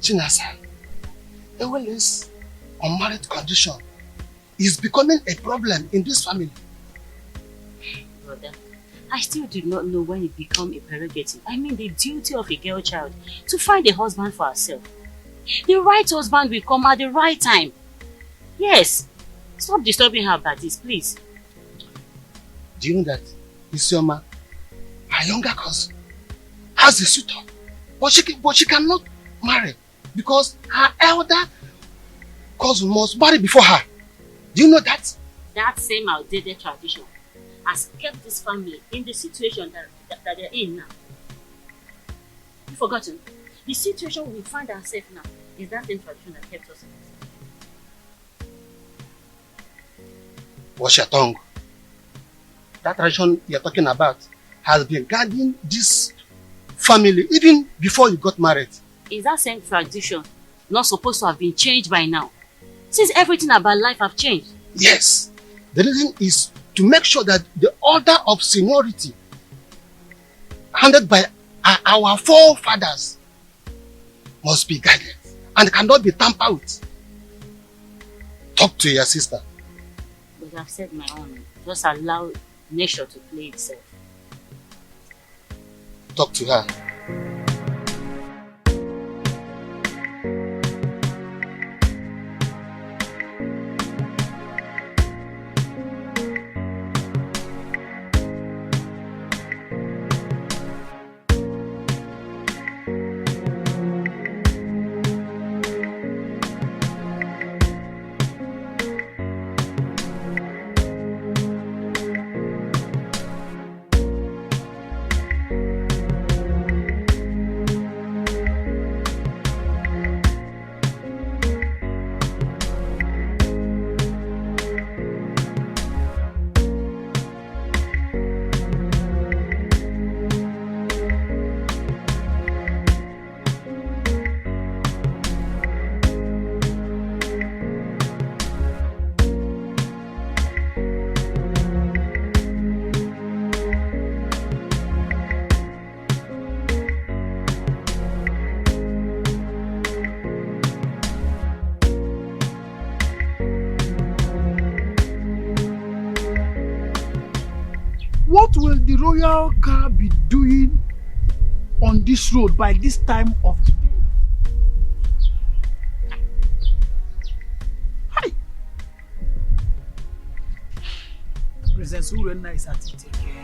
Chinasa, this unmarried condition is becoming a problem in this family. Brother, I still do not know when it becomes a prerogative. I mean the duty of a girl child to find a husband for herself. The right husband will come at the right time. Yes. Stop disturbing her about this, please. Do you know that Isioma, her younger cousin, has a suitor, but she cannot marry because her elder cousin must marry before her. Do you know that? That same outdated tradition has kept this family in the situation that they're in now. You've forgotten? The situation we find ourselves now is that same tradition that kept us in this. Watch your tongue. That tradition you're talking about has been guiding this family even before you got married. Is that same tradition not supposed to have been changed by now? Since everything about life have changed. Yes. The reason is to make sure that the order of seniority handed by our forefathers must be guided and cannot be tampered with. Talk to your sister. But I've said my own. Just allow nature to play itself. Talk to her. What will the royal car be doing on this road by this time of the day? Hi! Princess Urena is at it again.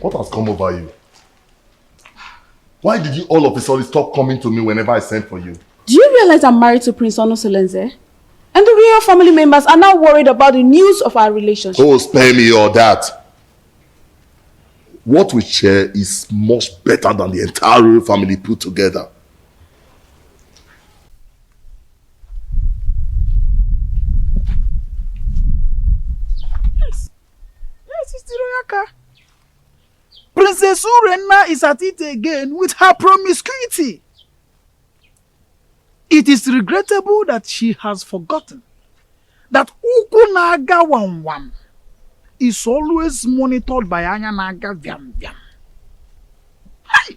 What has come over you? Why did you all of a sudden stop coming to me whenever I sent for you? Do you realize I'm married to Prince Onosolenze? And the real family members are now worried about the news of our relationship. Oh, spare me all that. What we share is much better than the entire royal family put together. Yes, it's the royal car. Princess Urena is at it again with her promiscuity. It is regrettable that she has forgotten that Ukunaga Wam is always monitored by Anyanaga Vyam Vyam. Hi!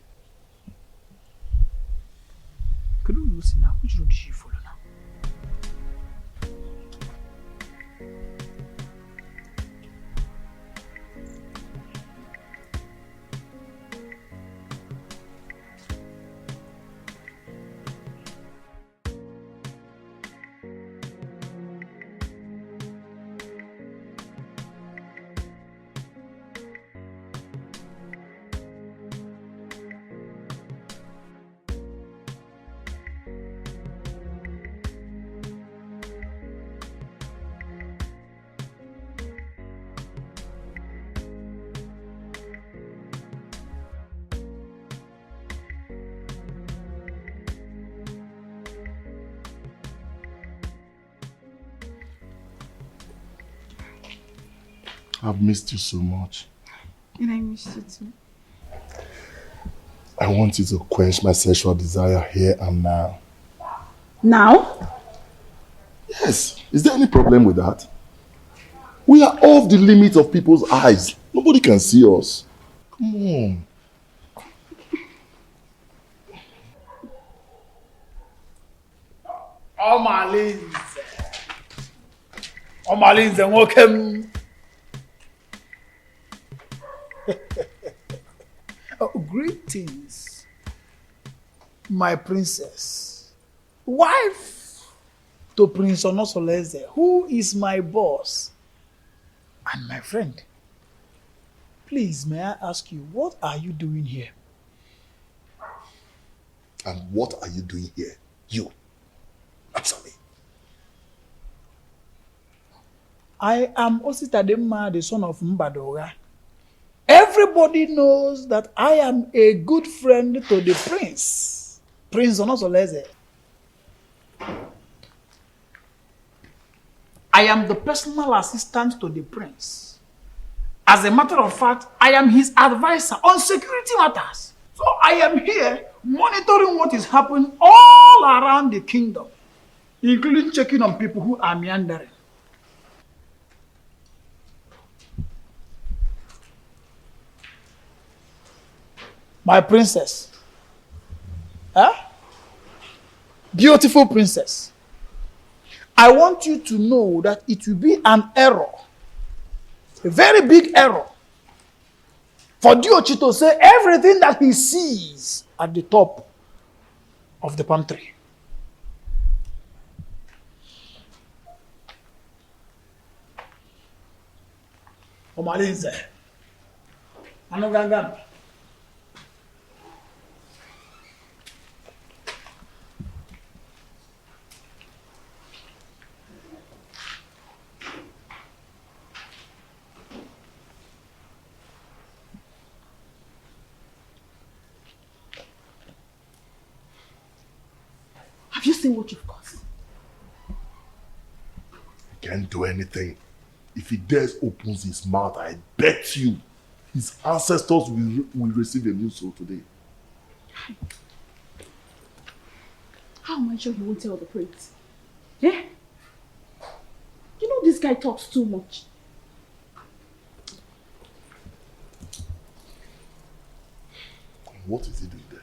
Could you see now? Which road did she follow now? I've missed you so much. And I missed you too. I want you to quench my sexual desire here and now. Now? Yes. Is there any problem with that? We are off the limit of people's eyes. Nobody can see us. Come on. Omalinze, welcome. Greetings, my princess, wife to Prince Onosoleze, who is my boss and my friend. Please, may I ask you, what are you doing here? And what are you doing here? You. Answer me. I am Ositadema, the son of Mbadora. Everybody knows that I am a good friend to the prince, Prince Onosoleze. I am the personal assistant to the prince. As a matter of fact, I am his advisor on security matters. So I am here monitoring what is happening all around the kingdom, including checking on people who are meandering. My princess. Huh? Beautiful princess. I want you to know that it will be an error, a very big error, for Diochi to say everything that he sees at the top of the palm tree. Omalinze. Anoganga. Have you seen what you've caused? He can't do anything. If he dares opens his mouth, I bet you his ancestors will receive a new soul today. How am I sure he won't tell the prince? Yeah? You know this guy talks too much. What is he doing there?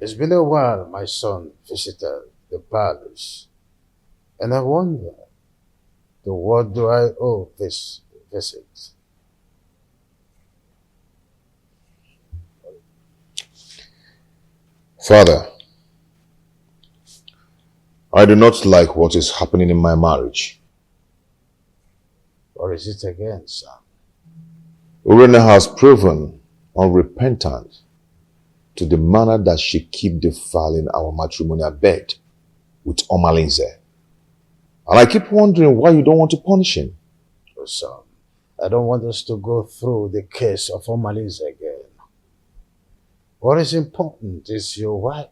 It's been a while my son visited the palace, and I wonder, to what do I owe this visit? Father, I do not like what is happening in my marriage. Or is it again, son? Urena has proven unrepentant to the manner that she keep defiling our matrimonial bed with Omalinze. And I keep wondering why you don't want to punish him. Oh, son, I don't want us to go through the case of Omalinze again. What is important is your wife.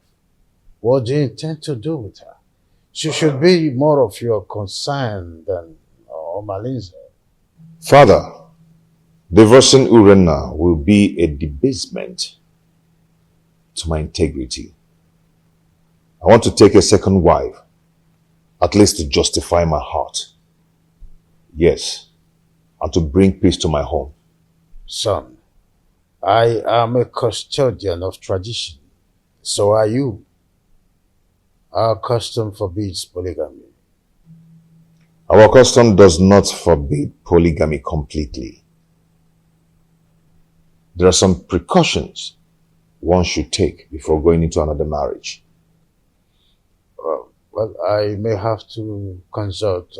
What do you intend to do with her? She should be more of your concern than Omalinze. Father, divorcing Urena will be a debasement to my integrity. I want to take a second wife, at least to justify my heart. Yes, and to bring peace to my home. Son, I am a custodian of tradition. So are you. Our custom forbids polygamy. Our custom does not forbid polygamy completely. There are some precautions one should take before going into another marriage. Well, I may have to consult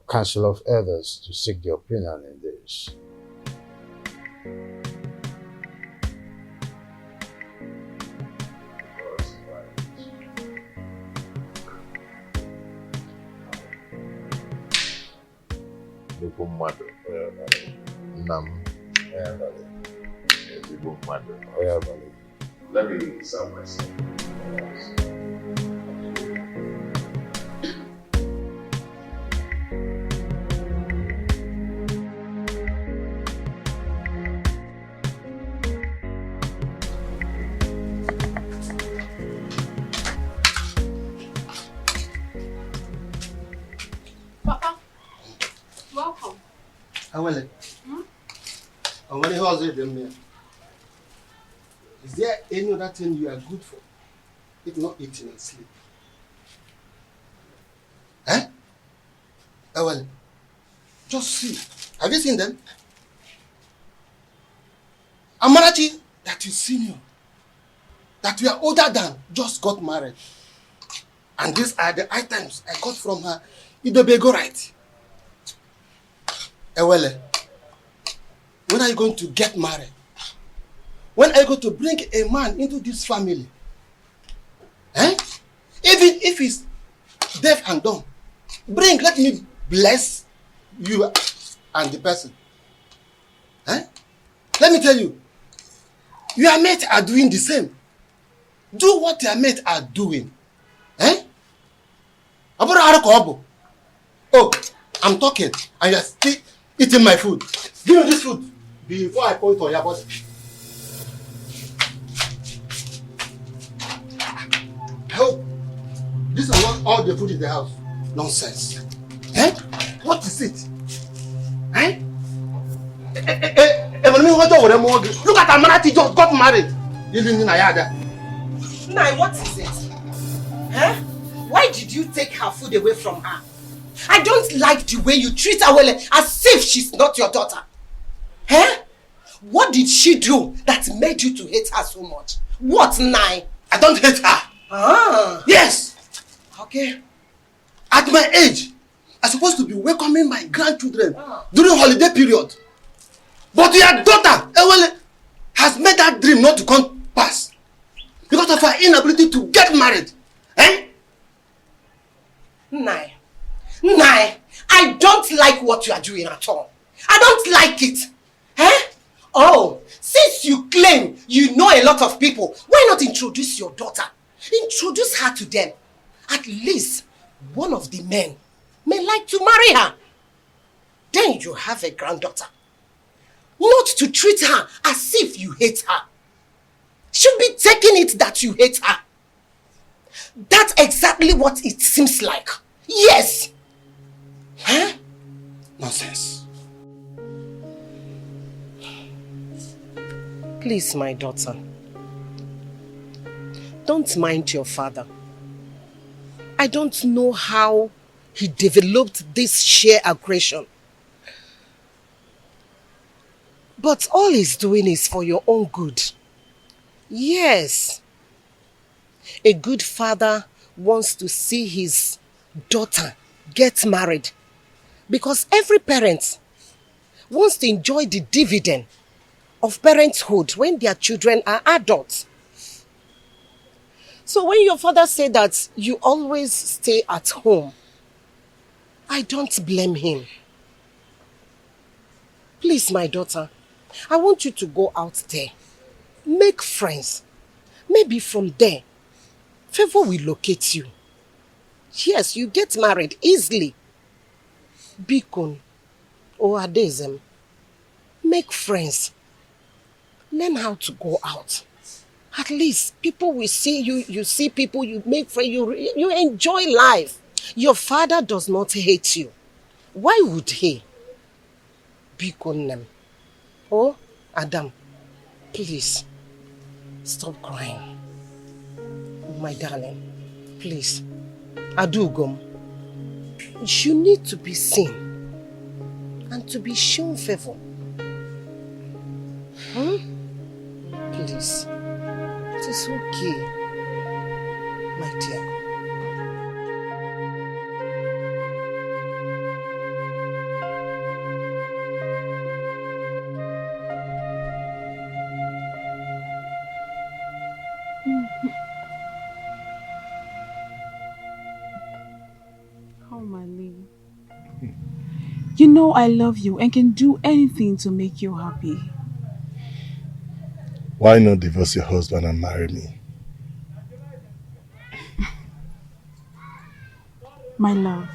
Council of Elders to seek their opinion in this. Let me serve myself. Papa, welcome. Awele. Awele, how's it doing? Is there any other thing you are good for, if not eating and sleep? Eh? Awele, just see. Have you seen them? Amarachi, that is senior, that we are older than, just got married. And these are the items I got from her. Idobego right. Ewele, when are you going to get married? When are you going to bring a man into this family? Eh? Even if he's deaf and dumb, let me bless you and the person. Eh? Let me tell you, your mates are doing the same. Do what your mates are doing. Eh? Oh, I'm talking and you're still eating my food. Give me this food before I point on your body. Help. This is not all the food in the house. Nonsense. Eh? What is it? Eh? Look at Amanati just got married. Living in Ayada. Nai, what is it? Huh? Why did you take her food away from her? I don't like the way you treat her well, as if she's not your daughter. Huh? What did she do that made you to hate her so much? What, Nai? I don't hate her. Ah. Yes. Okay. At my age, I'm supposed to be welcoming my grandchildren during holiday period. But your daughter, Ewele, has made that dream not to come pass because of her inability to get married. Eh? Nai, I don't like what you are doing at all. I don't like it. Eh? Oh, since you claim you know a lot of people, why not introduce your daughter? Introduce her to them. At least one of the men may like to marry her. Then you have a granddaughter. Not to treat her as if you hate her. Should be taking it that you hate her. That's exactly what it seems like. Yes. Huh? Nonsense. Please, my daughter. don't mind your father. I don't know how he developed this sheer aggression. But all he's doing is for your own good. Yes. A good father wants to see his daughter get married because every parent wants to enjoy the dividend of parenthood when their children are adults. So when your father said that you always stay at home, I don't blame him. Please, my daughter, I want you to go out there, make friends. Maybe from there, favor will locate you. Yes, you get married easily. Bikun or Adezem, make friends. Learn how to go out. At least people will see you, you see people, you make friends, you enjoy life. Your father does not hate you. Why would he? Bikonem. Oh, Adam, please, stop crying. My darling, please. Adugom, you need to be seen and to be shown favor. Please, it is okay, my dear. Oh, my Lee. You know I love you and can do anything to make you happy. Why not divorce your husband and marry me? My love,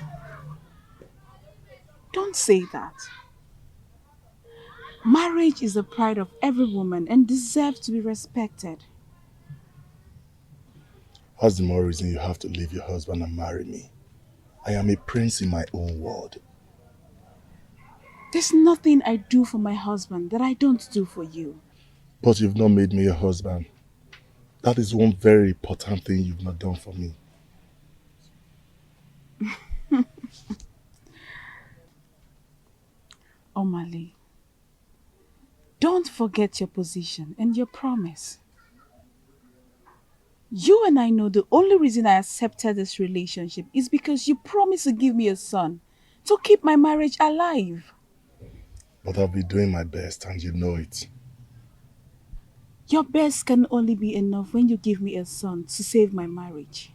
don't say that. Marriage is the pride of every woman and deserves to be respected. What's the more reason you have to leave your husband and marry me? I am a prince in my own world. There's nothing I do for my husband that I don't do for you. But you've not made me your husband. That is one very important thing you've not done for me. Omali, don't forget your position and your promise. You and I know the only reason I accepted this relationship is because you promised to give me a son to keep my marriage alive. But I'll be doing my best and you know it. Your best can only be enough when you give me a son to save my marriage.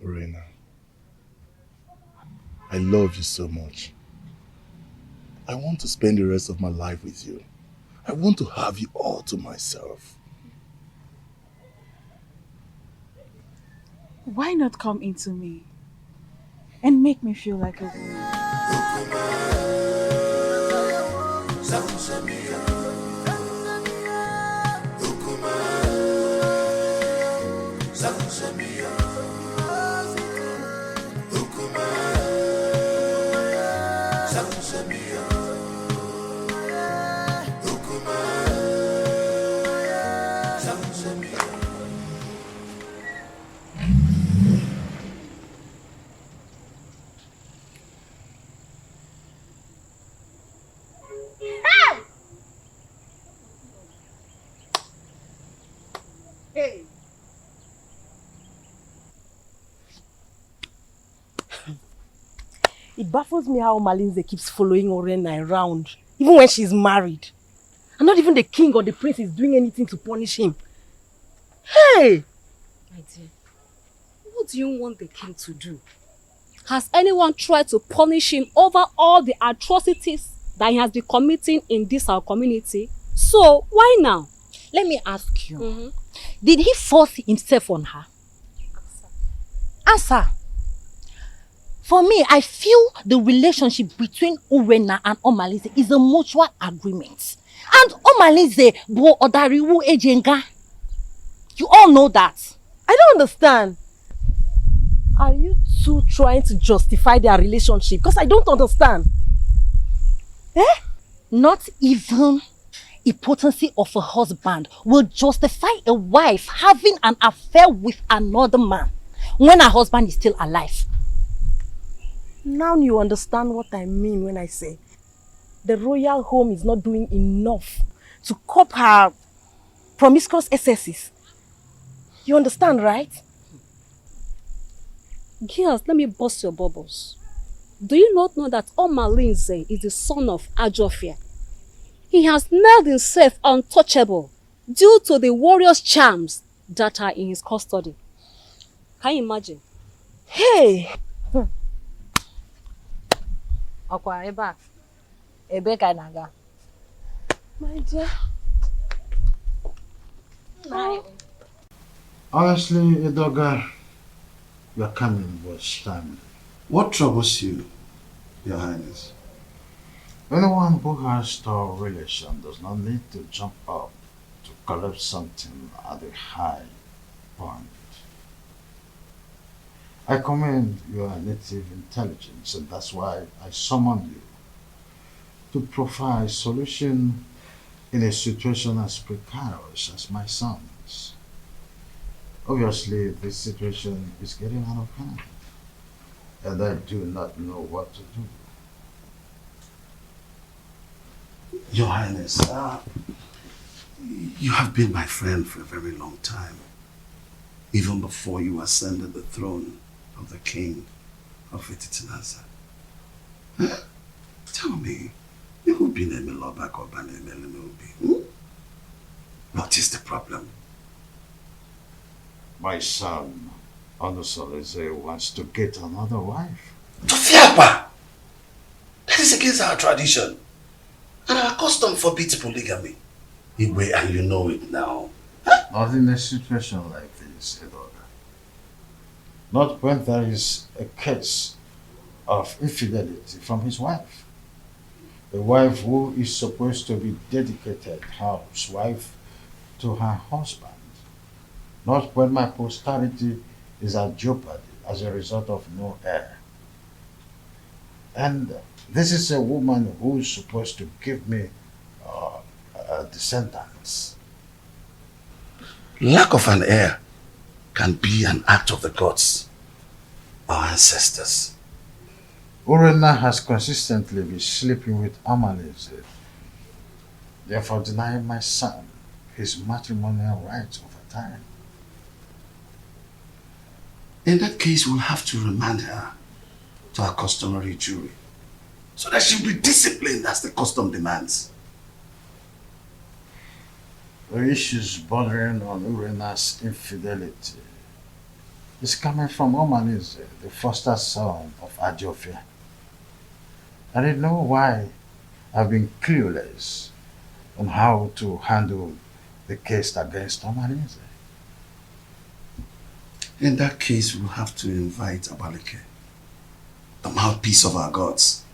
Reina, I love you so much. I want to spend the rest of my life with you. I want to have you all to myself. Why not come into me and make me feel like a woman? Hey. It baffles me how Malinze keeps following Orena around, even when she's married. And not even the king or the prince is doing anything to punish him. Hey! My dear, what do you want the king to do? Has anyone tried to punish him over all the atrocities that he has been committing in this our community? So, why now? Let me ask you. Did he force himself on her? Answer. For me, I feel the relationship between Urena and Omalize is a mutual agreement. And Omalize bo odariwu ejenga. You all know that. I don't understand. Are you two trying to justify their relationship? Because I don't understand. Not even impotency of a husband will justify a wife having an affair with another man when her husband is still alive. Now you understand what I mean when I say the royal home is not doing enough to cope her promiscuous excesses. You understand, right? Girls, let me bust your bubbles. Do you not know that Omalinze is the son of Ajofia? He has made himself untouchable due to the warrior's charms that are in his custody. Can you imagine? Hey! Okwa eba. Ebe ka naga. My dear. Honestly, Edoga, your coming was timely. What troubles you, Your Highness? Anyone who has store relation does not need to jump up to collect something at a high point. I commend your native intelligence, and that's why I summoned you to provide solution in a situation as precarious as my son's. Obviously, this situation is getting out of hand, and I do not know what to do. Your Highness, you have been my friend for a very long time, even before you ascended the throne of the king of Ititinasa. Tell me, you've been a Milobak or Banemelinobi. What is the problem? My son, Onusoleze, wants to get another wife. Tofiapa! That is against our tradition. And our custom forbids polygamy. Igwe, and you know it now. Not in a situation like this, Edoga. Not when there is a case of infidelity from his wife. A wife who is supposed to be dedicated housewife to her husband. Not when my posterity is at jeopardy as a result of no heir. And this is a woman who is supposed to give me descendants. Lack of an heir can be an act of the gods, our ancestors. Urena has consistently been sleeping with Amaleze, therefore denying my son his matrimonial rights over time. In that case, we'll have to remand her to her customary jury, so that she'll be disciplined as the custom demands. The issues bordering on Urena's infidelity is coming from Omaneze, the foster son of Ajofia. I didn't know why I've been clueless on how to handle the case against Omaneze. In that case, we'll have to invite Abaleke, the mouthpiece of our gods,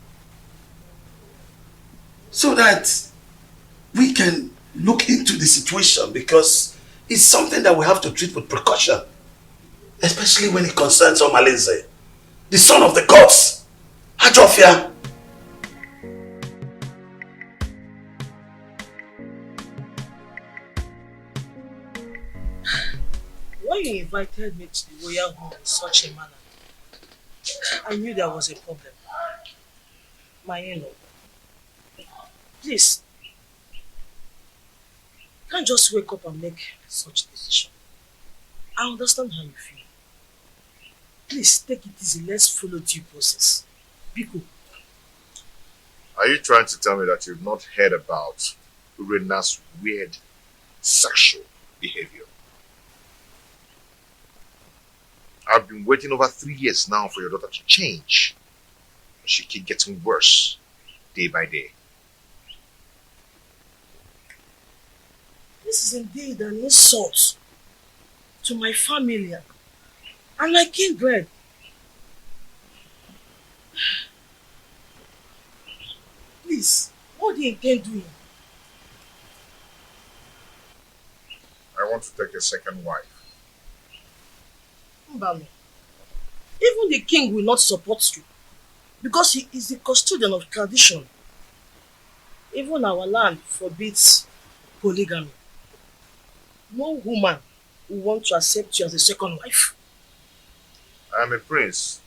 so that we can look into the situation, because it's something that we have to treat with precaution, especially when it concerns Omalinze, the son of the gods, Ajofia. When you invited me to the royal home in such a manner, I knew there was a problem. My in-law, please, you can't just wake up and make such decision. I understand how you feel. Please take it easy. Let's follow due process. Biko. Are you trying to tell me that you've not heard about Urena's weird sexual behavior? I've been waiting over 3 years now for your daughter to change. She keeps getting worse day by day. This is indeed an insult to my family and my kindred. Please, what do you intend doing? I want to take a second wife. Mbami, even the king will not support you because he is the custodian of tradition. Even our land forbids polygamy. No woman will want to accept you as a second wife. I'm a prince.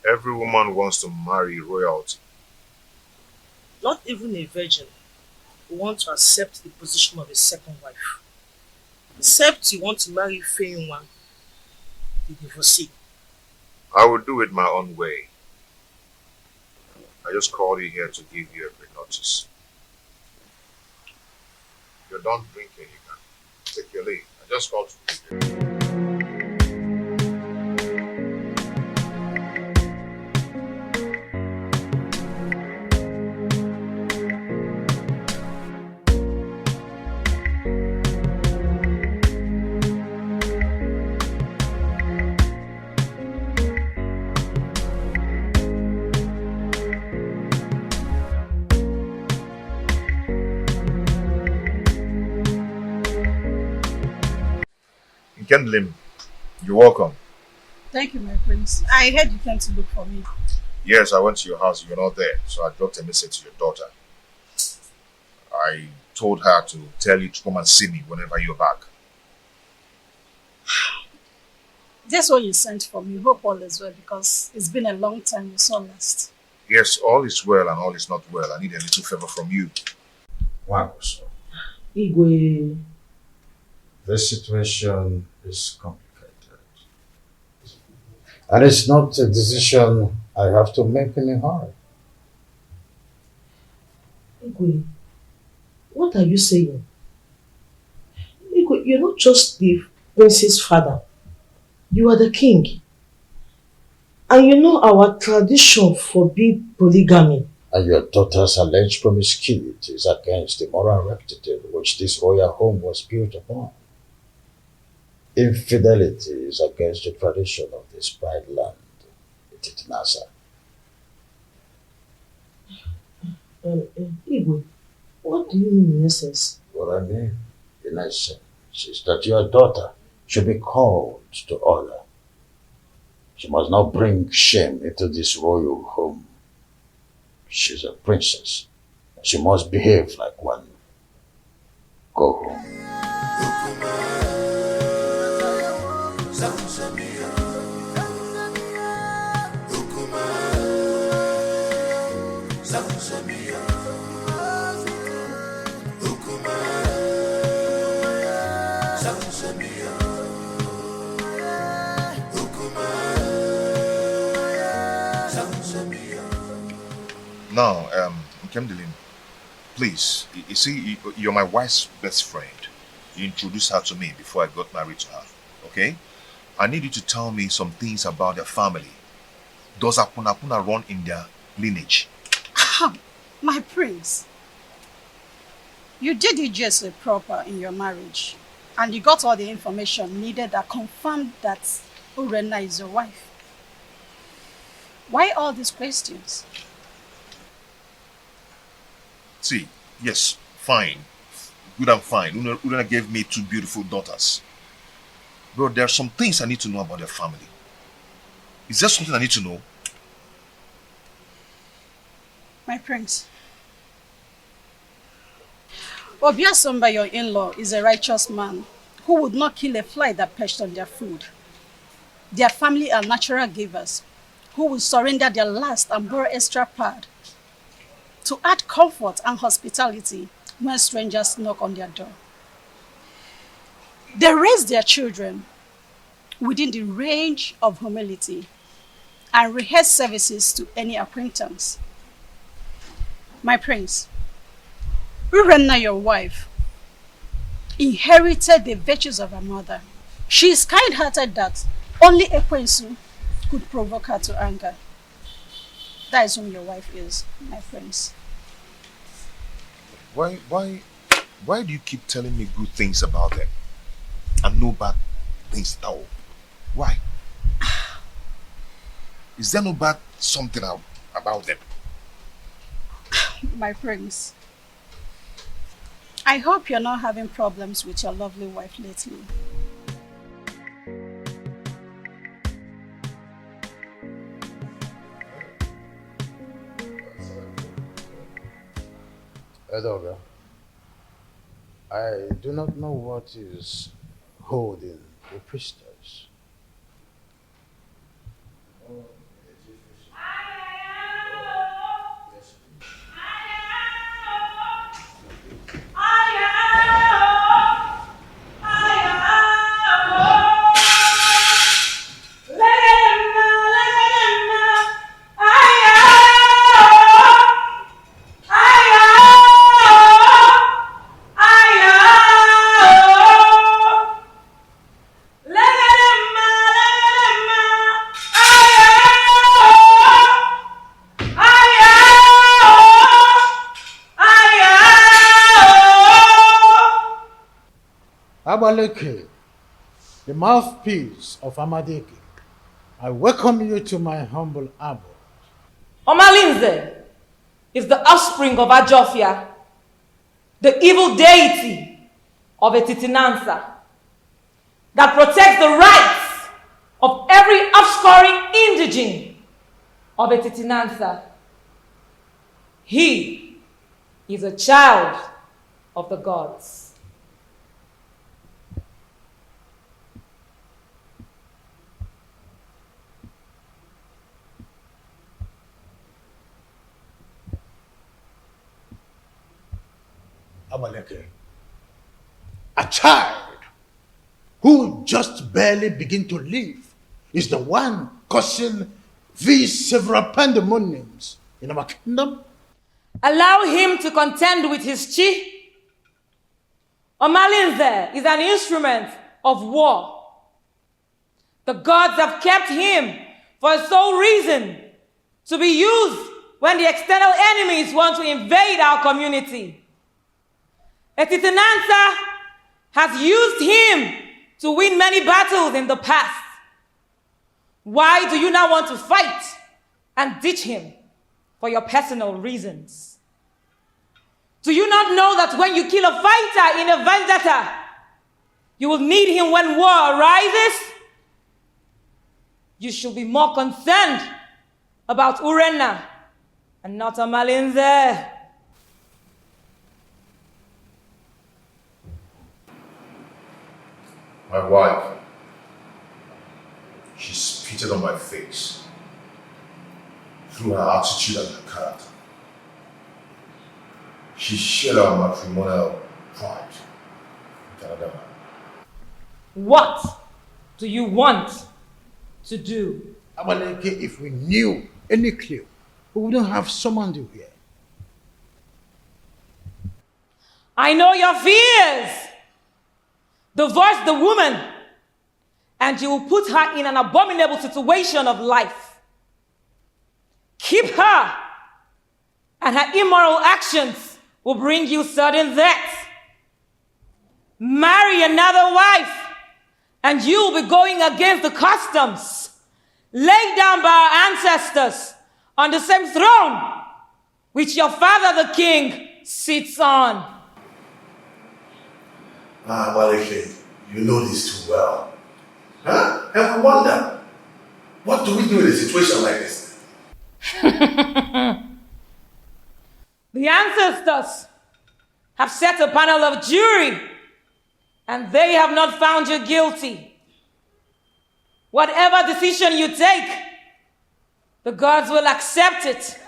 Every woman wants to marry royalty. Not even a virgin will want to accept the position of a second wife. Except you want to marry Feyinwa, the divorcee. I will do it my own way. I just called you here to give you a quick notice. If you're done drinking, you can take your leave. I just called to give you. Kendlin, you're welcome. Thank you, my prince. I heard you came to look for me. Yes, I went to your house. You're not there, so I dropped a message to your daughter. I told her to tell you to come and see me whenever you're back. That's what you sent for me. Hope all is well, because it's been a long time we saw last. Yes, all is well and all is not well. I need a little favor from you. Wow. Igwe. This situation is complicated. And it's not a decision I have to make in a hurry. Igwe, what are you saying? Igwe, you're not just the prince's father. You are the king. And you know our tradition forbids polygamy. And your daughter's alleged promiscuity is against the moral rectitude which this royal home was built upon. Infidelity is against the tradition of this pride land, Nasa. Igwe, what do you mean in essence? What I mean, in essence, is that your daughter should be called to order. She must not bring shame into this royal home. She's a princess. She must behave like one. Go home. Now, Nkemdilin, please, you see, you're my wife's best friend. You introduced her to me before I got married to her, okay? I need you to tell me some things about their family. Does Apunapuna run in their lineage? My prince, you did it just proper in your marriage, and you got all the information needed that confirmed that Urenna is your wife. Why all these questions? See, yes, fine. Good and fine. Urenna gave me 2 beautiful daughters. Bro, there are some things I need to know about their family. Is there something I need to know? My prince, Obiasomba, your in-law, is a righteous man who would not kill a fly that perched on their food. Their family are natural givers who will surrender their last and borrow extra pad to add comfort and hospitality when strangers knock on their door. They raise their children within the range of humility and rehearse services to any acquaintance. My prince, Urenna, your wife, inherited the virtues of her mother. She is kind-hearted that only Ekwensu could provoke her to anger. That is whom your wife is, my prince. Why do you keep telling me good things about them and no bad things at all? Why? Is there no bad something about them? My prince, I hope you're not having problems with your lovely wife lately. Edoga, I do not know what is holding the priestess. Abaleke, the mouthpiece of Amadeke, I welcome you to my humble abode. Omalinze is the offspring of Ajofia, the evil deity of Etitinansa, that protects the rights of every offscoring indigene of Etitinansa. He is a child of the gods. Abaleke, a child who just barely begin to live is the one causing these several pandemoniums in our kingdom. Allow him to contend with his chi. Omalinze is an instrument of war. The gods have kept him for a sole reason, to be used when the external enemies want to invade our community. Etitinansa has used him to win many battles in the past. Why do you now want to fight and ditch him for your personal reasons? Do you not know that when you kill a fighter in a vendetta, you will need him when war arises? You should be more concerned about Urenna and not Omalinze. My wife, she spitted on my face through her attitude and her character. She shared our matrimonial pride with another man. What do you want to do? Abaleke, if we knew any clue, we wouldn't have summoned you here. I know your fears. Divorce the woman, and you will put her in an abominable situation of life. Keep her, and her immoral actions will bring you sudden death. Marry another wife, and you will be going against the customs laid down by our ancestors on the same throne which your father the king sits on. Abaleke, you know this too well. Huh? And I wonder, what do we do in a situation like this? The ancestors have set a panel of jury, and they have not found you guilty. Whatever decision you take, the gods will accept it.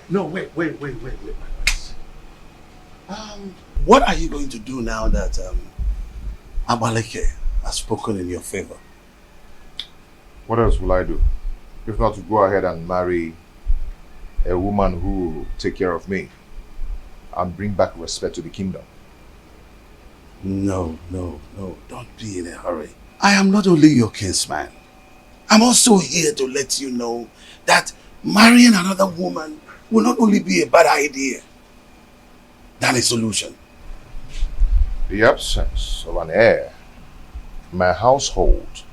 No, wait. What are you going to do now that Abaleke has spoken in your favor? What else will I do? If not to go ahead and marry a woman who will take care of me and bring back respect to the kingdom. No, don't be in a hurry. I am not only your kinsman. I'm also here to let you know that marrying another woman will not only be a bad idea than a solution. The absence of an heir in my household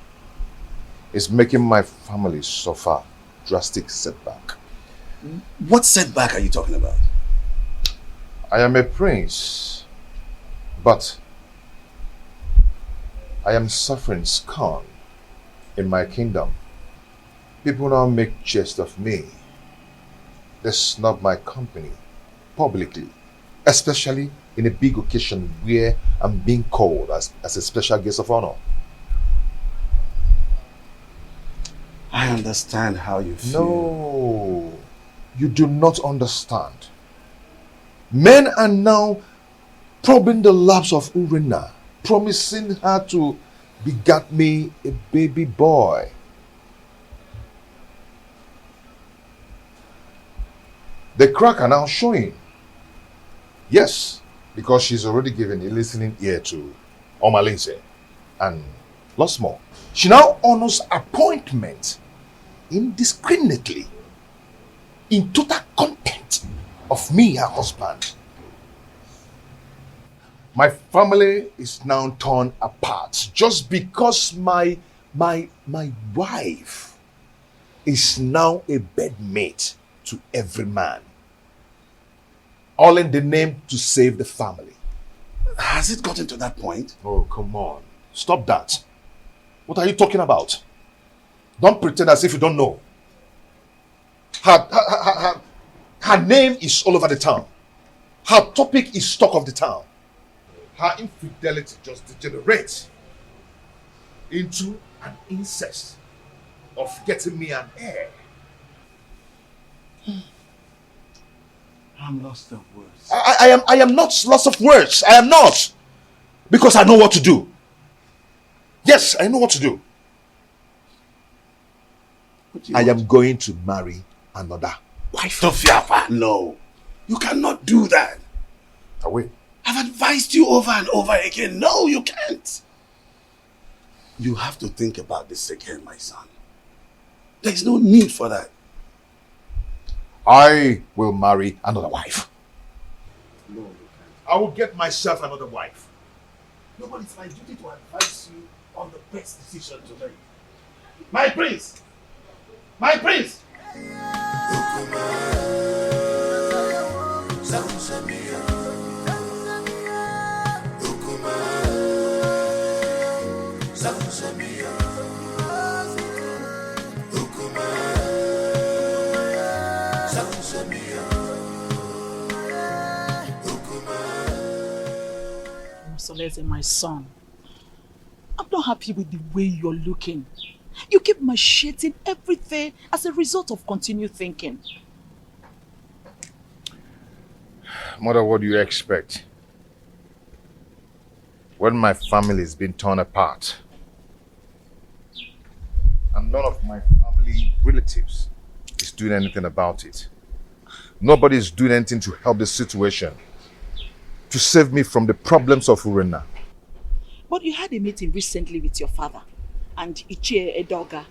is making my family suffer drastic setback. What setback are you talking about? I am a prince, but I am suffering scorn in my kingdom. People now make jest of me. They snub my company publicly, especially in a big occasion where I'm being called as a special guest of honor. I understand how you feel. No, you do not understand. Men are now probing the laps of Urena, promising her to beget me a baby boy. The crack are now showing. Yes, because she's already given a listening ear to Omalinse and lots more. She now honors appointment indiscriminately in total contempt of me, her husband. My family is now torn apart just because my wife is now a bedmate to every man. All in the name to save the family. Has it gotten to that point? Oh, come on. Stop that. What are you talking about? Don't pretend as if you don't know. Her name is all over the town. Her topic is talk of the town. Her infidelity just degenerates into an incest of getting me an heir. I'm lost of words. I am not lost of words. I am not. Because I know what to do. Yes, I know what to do. I am going to marry another wife. Tofiafa, no. You cannot do that. I will. I've advised you over and over again. No, you can't. You have to think about this again, my son. There's no need for that. I will marry another wife. No, you can't. I will get myself another wife. No, but it's my duty to advise you on the best decision to make. My prince! My prince! Solese, my son, I'm not happy with the way you're looking. You keep macheting everything as a result of continued thinking. Mother, what do you expect? When my family is being torn apart, and none of my family relatives is doing anything about it. Nobody is doing anything to help the situation, to save me from the problems of Urena. But you had a meeting recently with your father and Ichie Edoga.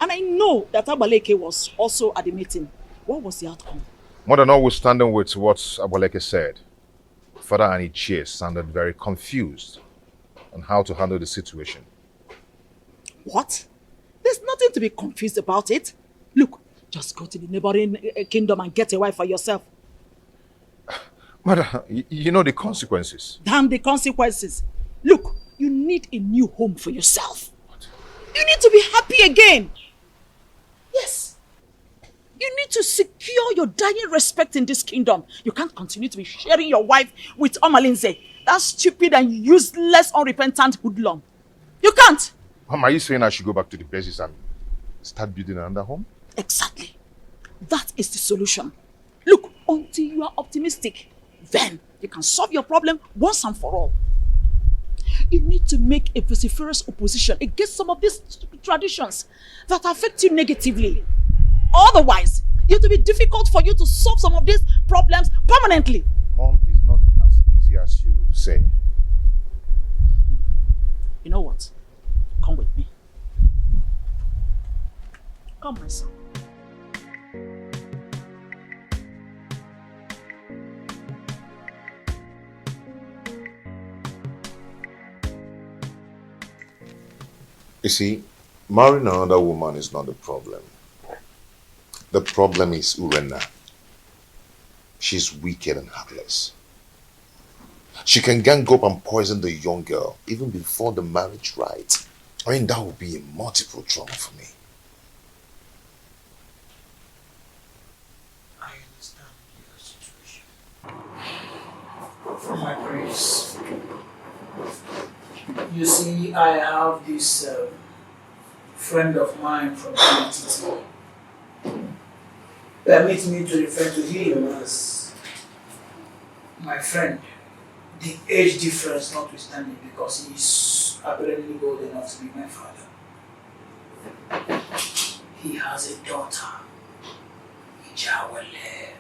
And I know that Abaleke was also at the meeting. What was the outcome? Mother, notwithstanding with what Abaleke said, Father and Ichie sounded very confused on how to handle the situation. What? There's nothing to be confused about it. Look, just go to the neighboring kingdom and get a wife for yourself. Mother, you know the consequences. Damn the consequences. Look, you need a new home for yourself. What? You need to be happy again. Yes. You need to secure your dying respect in this kingdom. You can't continue to be sharing your wife with Omalinze. That stupid and useless, unrepentant hoodlum. You can't. Mom, are you saying I should go back to the basis and start building another home? Exactly. That is the solution. Look, until you are optimistic, then you can solve your problem once and for all. You need to make a vociferous opposition against some of these traditions that affect you negatively. Otherwise, it will be difficult for you to solve some of these problems permanently. Mom, it's not as easy as you say. You know what? Come with me. Come, my son. You see, marrying another woman is not the problem. The problem is Urena. She's wicked and heartless. She can gang up and poison the young girl even before the marriage rite. I mean, that would be a multiple trauma for me. I understand your situation. My praise. You see, I have this friend of mine from NTT. Permit me to refer to him as my friend. The age difference notwithstanding, because he's apparently old enough to be my father. He has a daughter, Ijawale,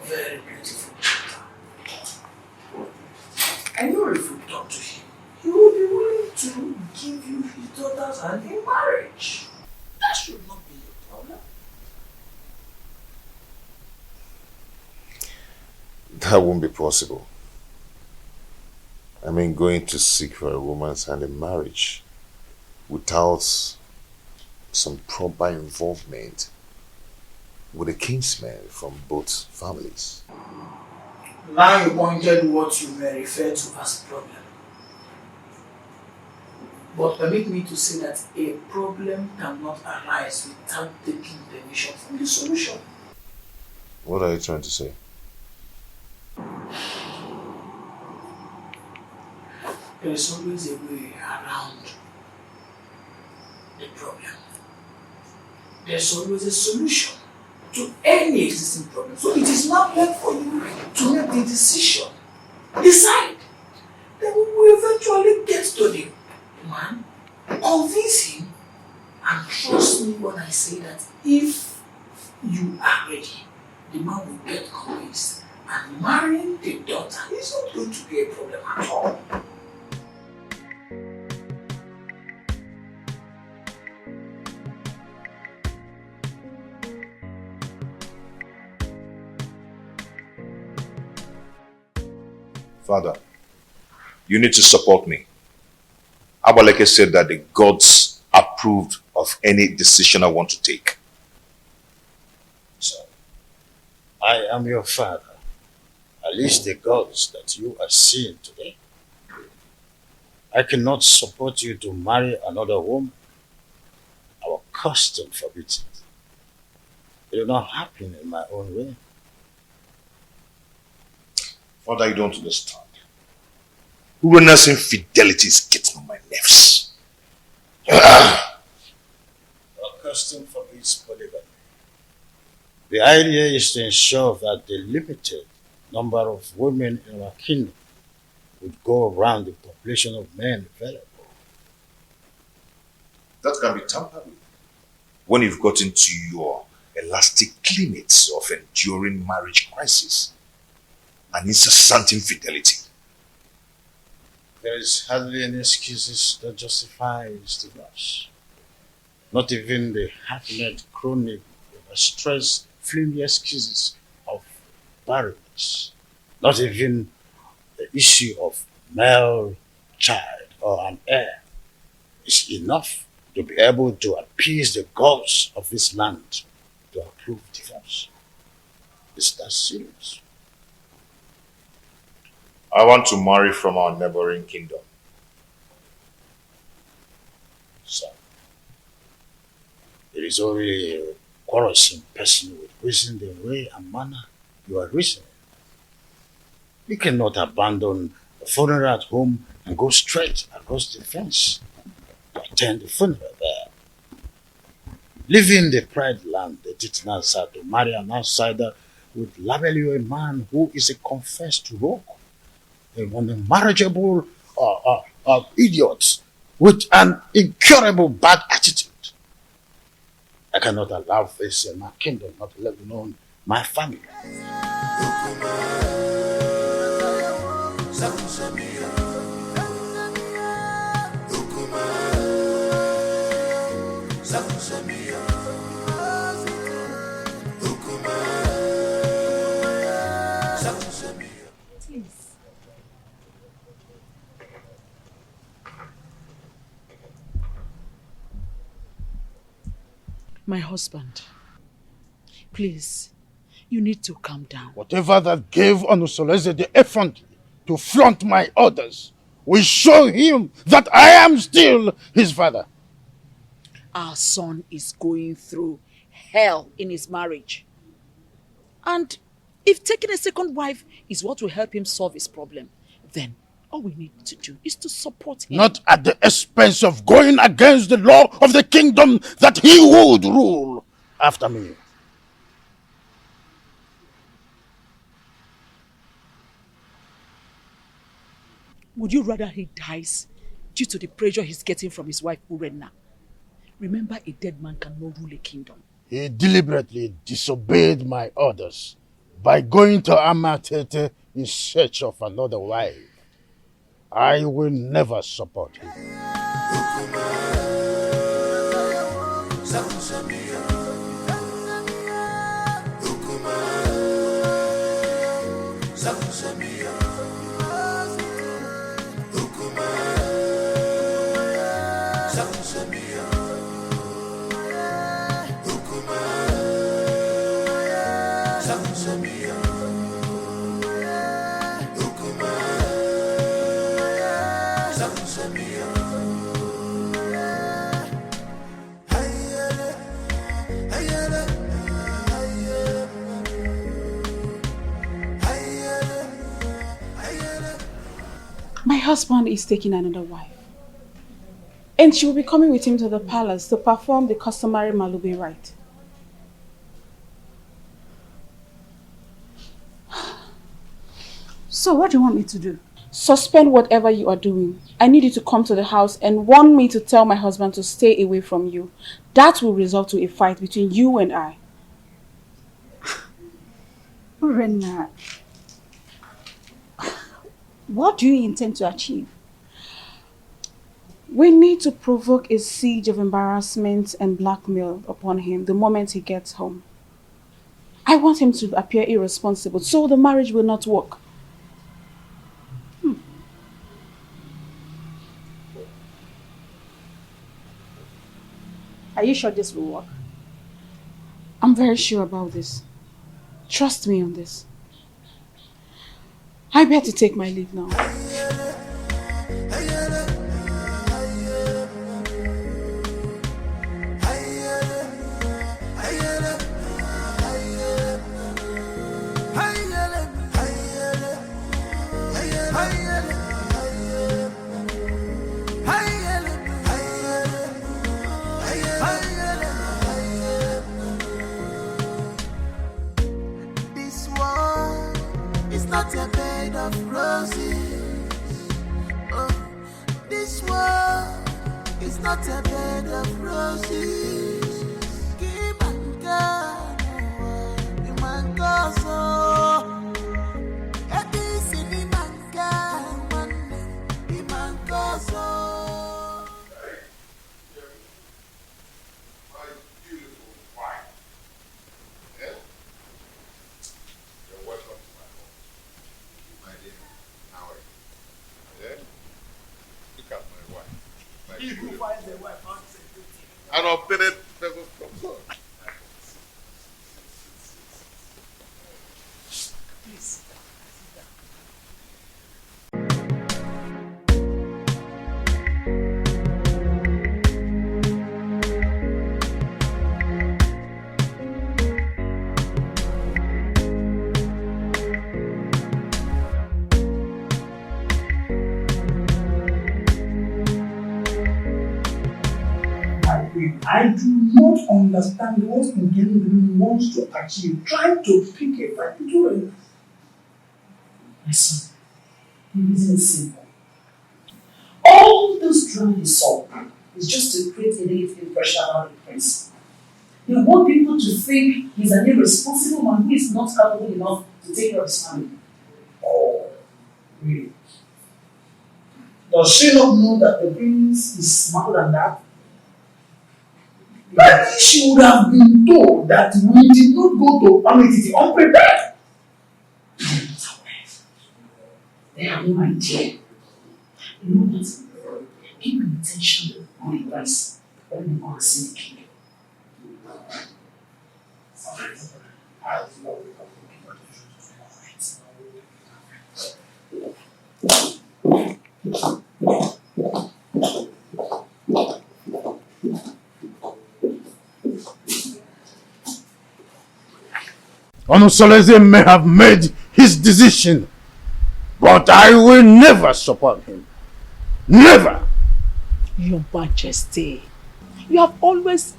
very beautiful daughter. I know if we talk to him, he will be willing to give you his daughter's hand in marriage. That should not be a problem. That won't be possible. I mean, going to seek for a woman's hand in marriage without some proper involvement with a kinsman from both families. Now you pointed what you may refer to as problem. But permit me to say that a problem cannot arise without taking permission from the solution. What are you trying to say? There is always a way around the problem. There's always a solution to any existing problem. So it is not left for you to make the decision. Decide. Then we will eventually get to the man, convince him, and trust me when I say that if you are ready, the man will get convinced. And marrying the daughter is not going to be a problem at all. Father, you need to support me. Abaleke said that the gods approved of any decision I want to take. So, I am your father. At least the gods that you are seeing today. I cannot support you to marry another woman. Our custom forbids it. It will not happen in my own way. Father, you don't understand. Urena's infidelity is getting on my nerves. Our custom forbids polygamy. The idea is to ensure that the limited number of women in our kingdom would go around the population of men available. That can be tampered with when you've got into your elastic limits of enduring marriage crisis and incessant infidelity. There is hardly any excuses that justifies divorce. Not even the half-net chronic stress, flimsy excuses of barrenness. Not even the issue of male child or an heir is enough to be able to appease the gods of this land to approve divorce. Is that serious? I want to marry from our neighboring kingdom. So, it is only a quarrelsome person with reason the way and manner you are reasoning. You cannot abandon the funeral at home and go straight across the fence to attend the funeral there. Leaving the pride land, the Titanasa, to marry an outsider would label you a man who is a confessed rogue, an unmarriageable idiot with an incurable bad attitude. I cannot allow this in my kingdom, not let alone my family. My husband, please, you need to calm down. Whatever that gave Onusoleze the effrontery to flaunt my orders will show him that I am still his father. Our son is going through hell in his marriage. And if taking a second wife is what will help him solve his problem, then all we need to do is to support him. Not at the expense of going against the law of the kingdom that he would rule after me. Would you rather he dies due to the pressure he's getting from his wife Urenna? Remember, a dead man cannot rule a kingdom. He deliberately disobeyed my orders by going to Amatete in search of another wife. I will never support him. My husband is taking another wife. And she will be coming with him to the palace to perform the customary Malube rite. So what do you want me to do? Suspend whatever you are doing. I need you to come to the house and warn me to tell my husband to stay away from you. That will result to a fight between you and I. Urenna, what do you intend to achieve? We need to provoke a siege of embarrassment and blackmail upon him the moment he gets home. I want him to appear irresponsible so the marriage will not work. Are you sure this will work? I'm very sure about this. Trust me on this. I better take my leave now. Not a bed of roses. Oh, this world is not a bed of roses. And obtain it. Please. I do not understand what Ngeni wants to achieve, trying to pick a fight between us. My son, the reason is simple. All this drama you saw is just to create a negative impression about the prince. They want people to think he's an irresponsible man who is not capable enough to take care of his family. Oh, really? Does she not know that the prince is smarter than that? Maybe she would have been told that we did not go to Amititi unprepared. They have no idea. You know what? Keep your attention on the price when you go and see the king. Onusoleze may have made his decision, but I will never support him. Never! Your Majesty, you have always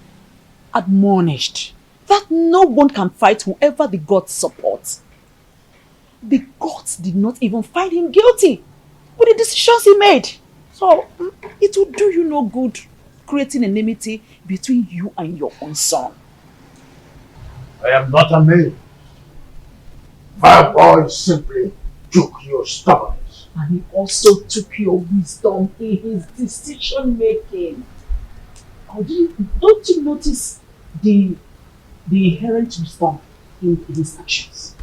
admonished that no one can fight whoever the gods support. The gods did not even find him guilty with the decisions he made. So it will do you no good creating enmity between you and your own son. I am not a man. My boy simply took your stubbornness. And he also took your wisdom in his decision making. Don't you notice the inherent wisdom in his actions?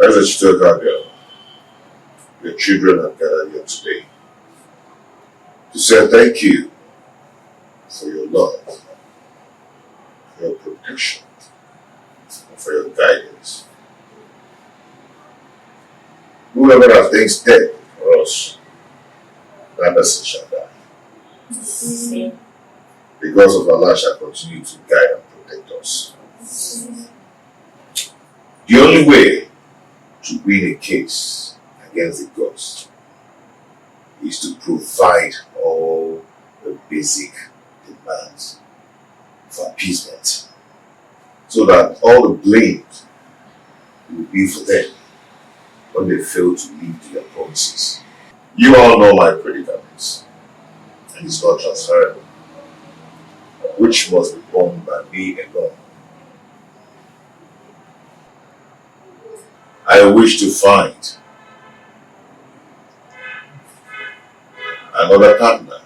As I stood earlier, your children have gathered here today to say thank you for your love, for your protection, and for your guidance. Whoever has things dead for us, that person shall die. Because of Allah shall continue to guide and protect us. The only way to win a case against the gods is to provide all the basic demands for appeasement, so that all the blame will be for them when they fail to live to their promises. You all know my predicaments, and it's not transferable, which must be borne by me alone. I wish to find another partner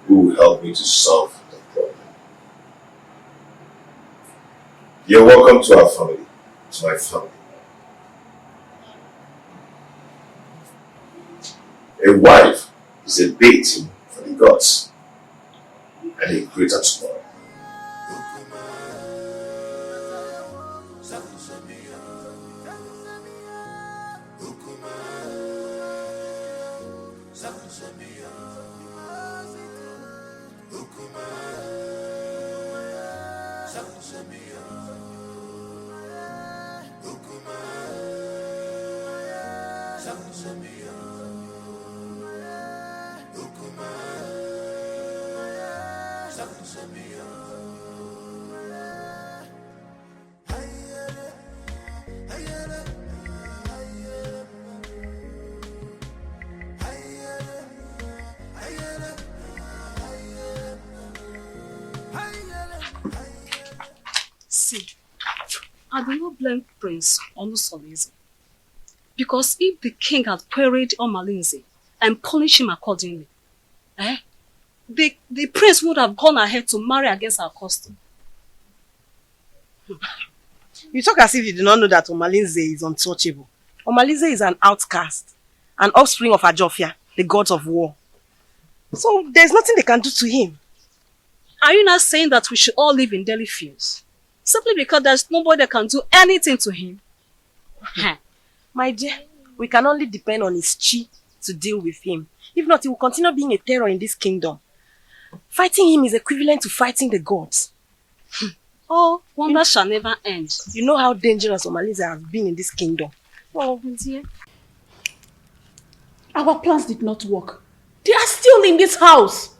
who will help me to solve the problem. You're welcome to our family, to my family. A wife is a bait for the gods and a greater tomorrow. See, I do not blame Prince Onusoleze, because if the king had queried Omalinze and punished him accordingly, the prince would have gone ahead to marry against our custom. You talk as if you do not know that Omalinze is untouchable. Omalinze is an outcast, an offspring of Ajofia, the gods of war. So there's nothing they can do to him. Are you not saying that we should all live in Delhi fields? Simply because there's nobody that can do anything to him? My dear, we can only depend on his chi to deal with him. If not, he will continue being a terror in this kingdom. Fighting him is equivalent to fighting the gods. Oh, wonder shall never end. You know how dangerous Omalinze has been in this kingdom. Oh, dear. Our plans did not work. They are still in this house.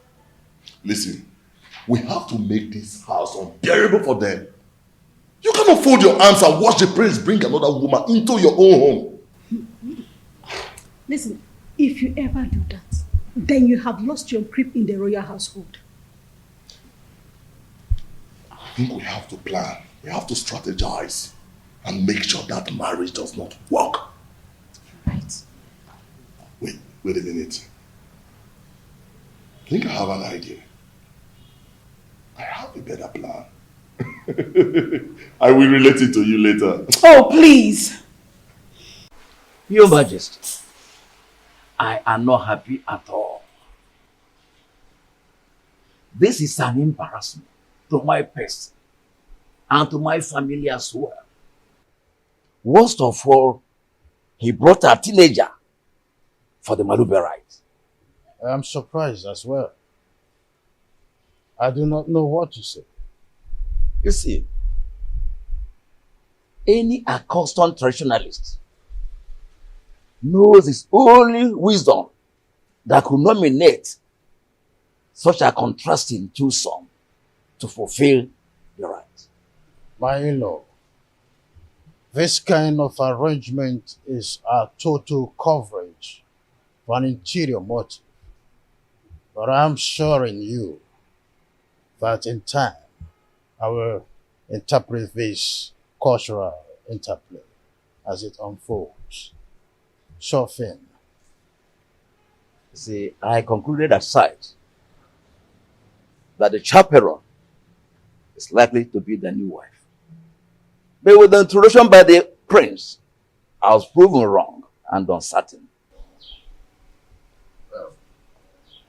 Listen, we have to make this house unbearable for them. You cannot fold your arms and watch the prince bring another woman into your own home. Listen, if you ever do that, then you have lost your grip in the royal household. I think we have to plan. We have to strategize and make sure that marriage does not work. Right. Wait a minute. I think I have an idea. I have a better plan. I will relate it to you later. Oh, please. Your Majesty, I am not happy at all. This is an embarrassment to my person and to my family as well. Worst of all, he brought a teenager for the Malube rite. I am surprised as well. I do not know what to say. You see, any accustomed traditionalist knows it's only wisdom that could nominate such a contrasting twosome to fulfill the right. My in-law, this kind of arrangement is a total coverage for an interior motive. But I'm assuring you that in time, I will interpret this cultural interplay as it unfolds. Sure thing. See, I concluded at sight that the chaperone is likely to be the new wife. But with the introduction by the prince, I was proven wrong and uncertain.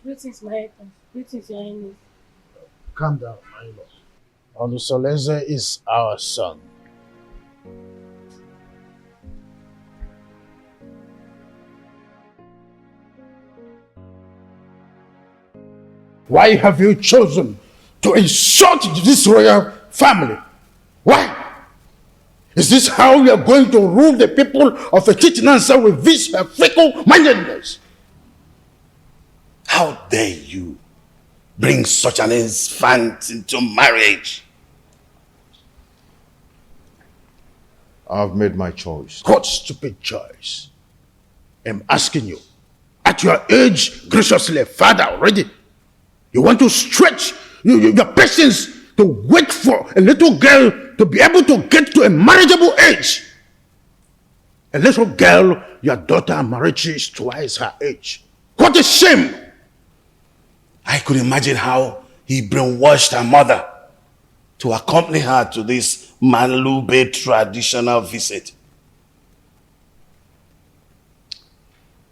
Greetings, my husband. Greetings, your highness. Calm down, my lord. Olusoleze is our son. Why have you chosen to insult this royal family? Why? Is this how you are going to rule the people of Etitinansa with this fickle-mindedness? How dare you bring such an infant into marriage? I've made my choice. What stupid choice? I'm asking you. At your age, graciously, father already, you want to stretch your patience to wait for a little girl to be able to get to a marriageable age. A little girl, your daughter marriage is twice her age. What a shame! I could imagine how he brainwashed her mother to accompany her to this Manlube traditional visit.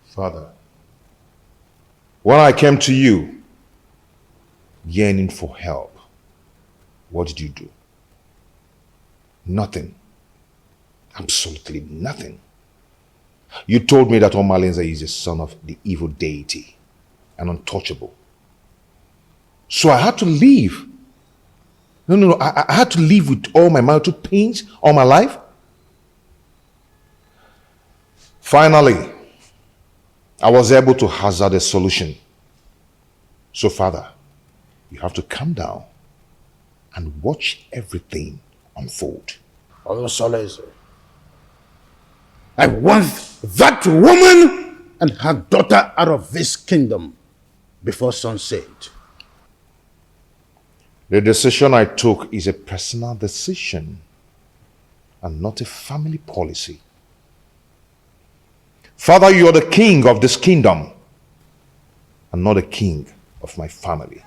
Father, when I came to you, yearning for help, what did you do? Nothing. Absolutely nothing. You told me that Omalenze is a son of the evil deity and untouchable. So I had to leave. No. I had to live with all my marital pains all my life. Finally, I was able to hazard a solution. So, Father, you have to calm down and watch everything unfold. Olusoleze, I want that woman and her daughter out of this kingdom before sunset. The decision I took is a personal decision and not a family policy. Father, you are the king of this kingdom and not the king of my family.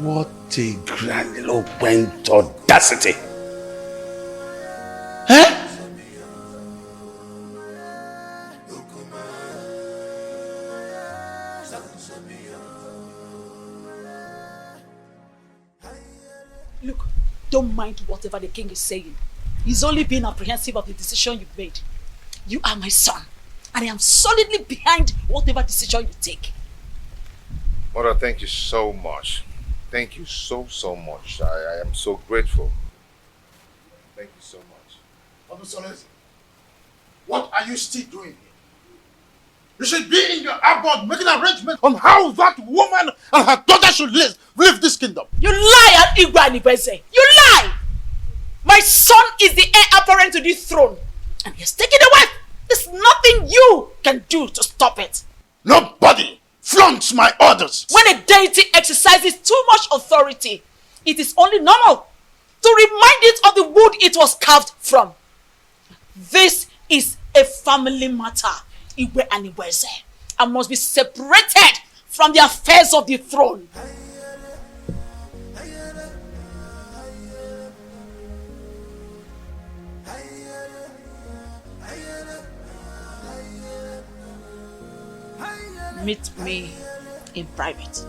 What a grandiloquent audacity! Huh? Look, don't mind whatever the king is saying. He's only being apprehensive of the decision you've made. You are my son, and I am solidly behind whatever decision you take. Mother, thank you so much. Thank you so much. I am so grateful. Thank you so much. Olusoleze, what are you still doing here? You should be in your abode making arrangements on how that woman and her daughter should leave this kingdom. You lie, Igwe Anibeze. You lie! My son is the heir apparent to this throne, and he has taken a wife. There's nothing you can do to stop it. Nobody flaunts my orders. When a deity exercises too much authority, it is only normal to remind it of the wood it was carved from. This is a family matter, Igwe Anibeze, and must be separated from the affairs of the throne. Hey, meet me in private.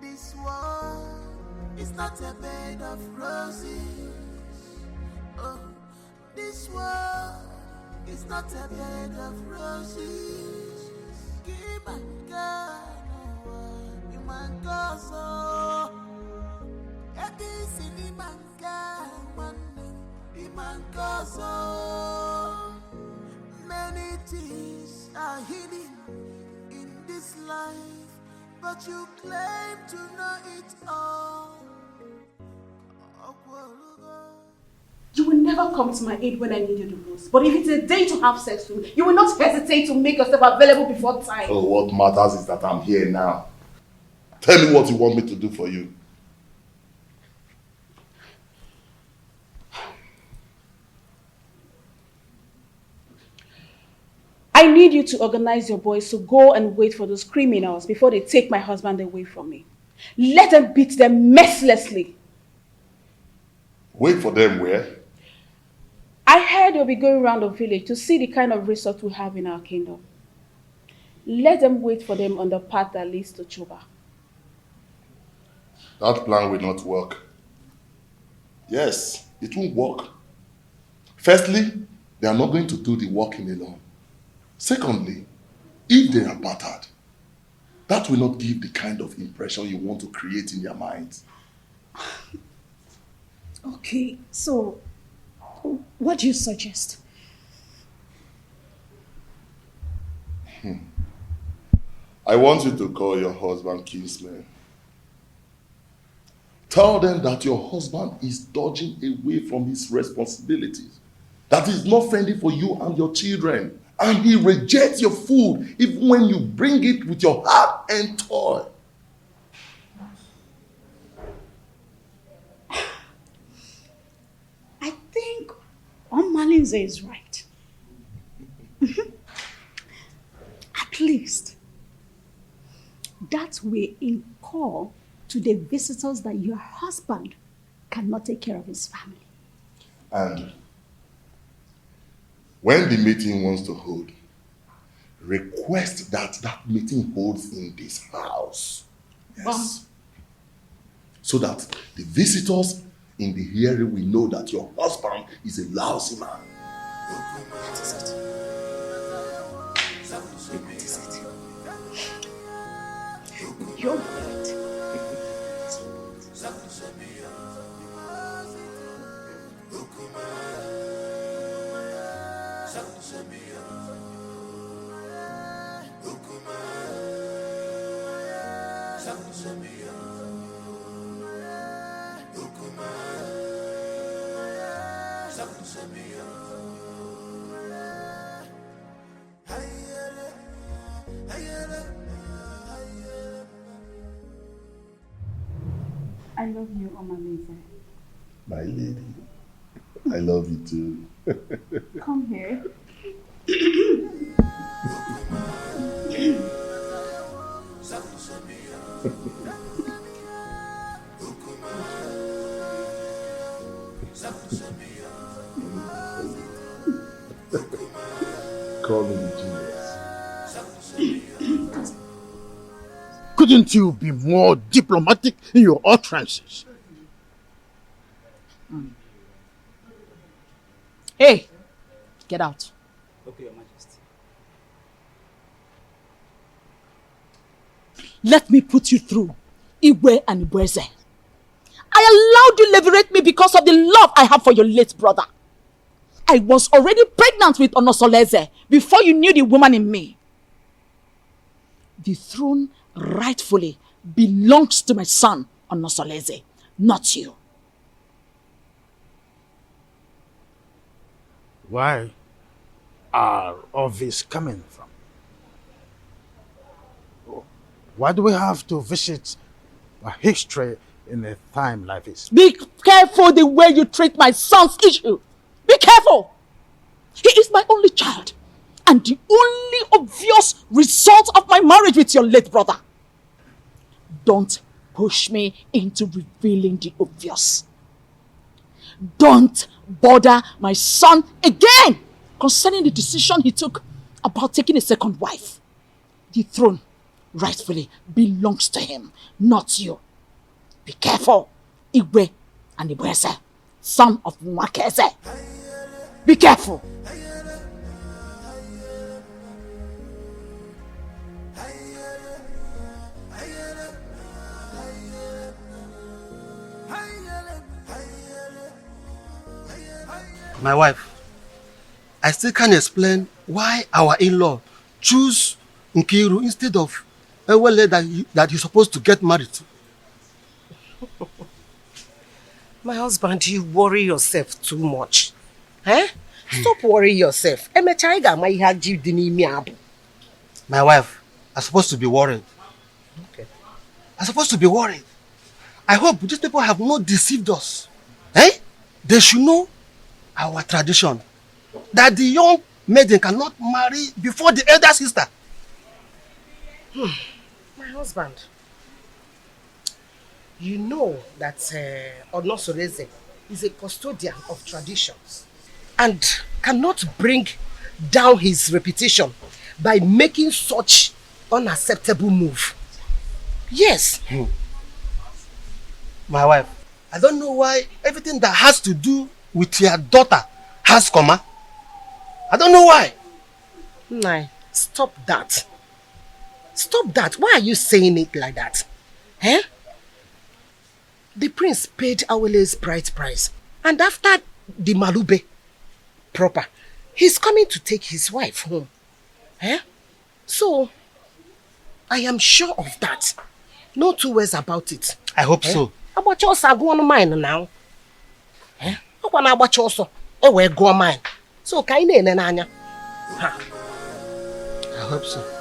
This world is not a bed of roses. Oh, this world is not a bed of roses. Give my God, you man gozo. Eti sini manka, the man gozo. Many things are hidden in this life, but you claim to know it all. You will never come to my aid when I need you the most. But if it's a day to have sex with, you will not hesitate to make yourself available before time. Oh, what matters is that I'm here now. Tell me what you want me to do for you. I need you to organize your boys to go and wait for those criminals before they take my husband away from me. Let them beat them mercilessly. Wait for them where? I heard they'll be going around the village to see the kind of resort we have in our kingdom. Let them wait for them on the path that leads to Chuba. That plan will not work. Yes, it won't work. Firstly, they are not going to do the walking alone. Secondly, if they are battered, that will not give the kind of impression you want to create in their minds. Okay, so what do you suggest? I want you to call your husband kinsman. Tell them that your husband is dodging away from his responsibilities, that he's not fending for you and your children, and he rejects your food even when you bring it with your heart and toil. I think Malinze is right. At least that way incur to the visitors that your husband cannot take care of his family. And when the meeting wants to hold, request that that meeting holds in this house. Yes. So that the visitors in the hearing will know that your husband is a lousy man. That is it. That is it. You're right. I love you, Omalize. My lady, I love you too. Come here. Call me genius. Couldn't you be more diplomatic in your utterances? Hey, get out. Okay, Your Majesty. Let me put you through Igwe and Ibweze. I allowed you liberate me because of the love I have for your late brother. I was already pregnant with Onosoleze before you knew the woman in me. The throne rightfully belongs to my son, Onosoleze, not you. Where are all this coming from? Why do we have to visit a history in a time like this? Be careful the way you treat my son's issue. Be careful. He is my only child and the only obvious result of my marriage with your late brother. Don't push me into revealing the obvious. Don't bother my son again concerning the decision he took about taking a second wife. The throne rightfully belongs to him, not you. Be careful, Igwe and Igwese, son of Mwakeze. Be careful. My wife, I still can't explain why our in-law choose Nkiru instead of Ewele that he's supposed to get married to. My husband, you worry yourself too much. Eh? Stop worrying yourself. My wife, I'm supposed to be worried. Okay. I'm supposed to be worried. I hope these people have not deceived us. Eh? They should know our tradition. That the young maiden cannot marry before the elder sister. My husband, you know that Onosoreze is a custodian of traditions and cannot bring down his reputation by making such unacceptable move. Yes. My wife, I don't know why everything that has to do with your daughter has comma. I don't know why. Nah, stop that. Stop that. Why are you saying it like that? Eh? The prince paid Awele's bride price. And after the Malube proper, he's coming to take his wife home. Eh? So, I am sure of that. No two ways about it. I hope so. About your go on mine now. Eh? About also. Go on mine. So, kaine nenanya. I hope so.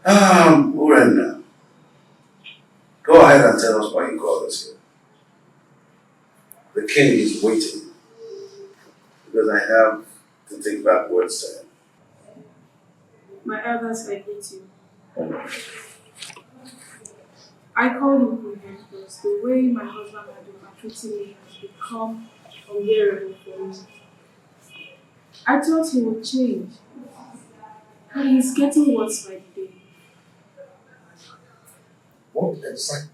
Urenna, go ahead and tell us why you called us here. The king is waiting because I have to take back words to him. My elders, I hate you. I called him Queen because the way my husband had been treating me has become unbearable for me. I thought he would change, but he's getting worse by the day. What exactly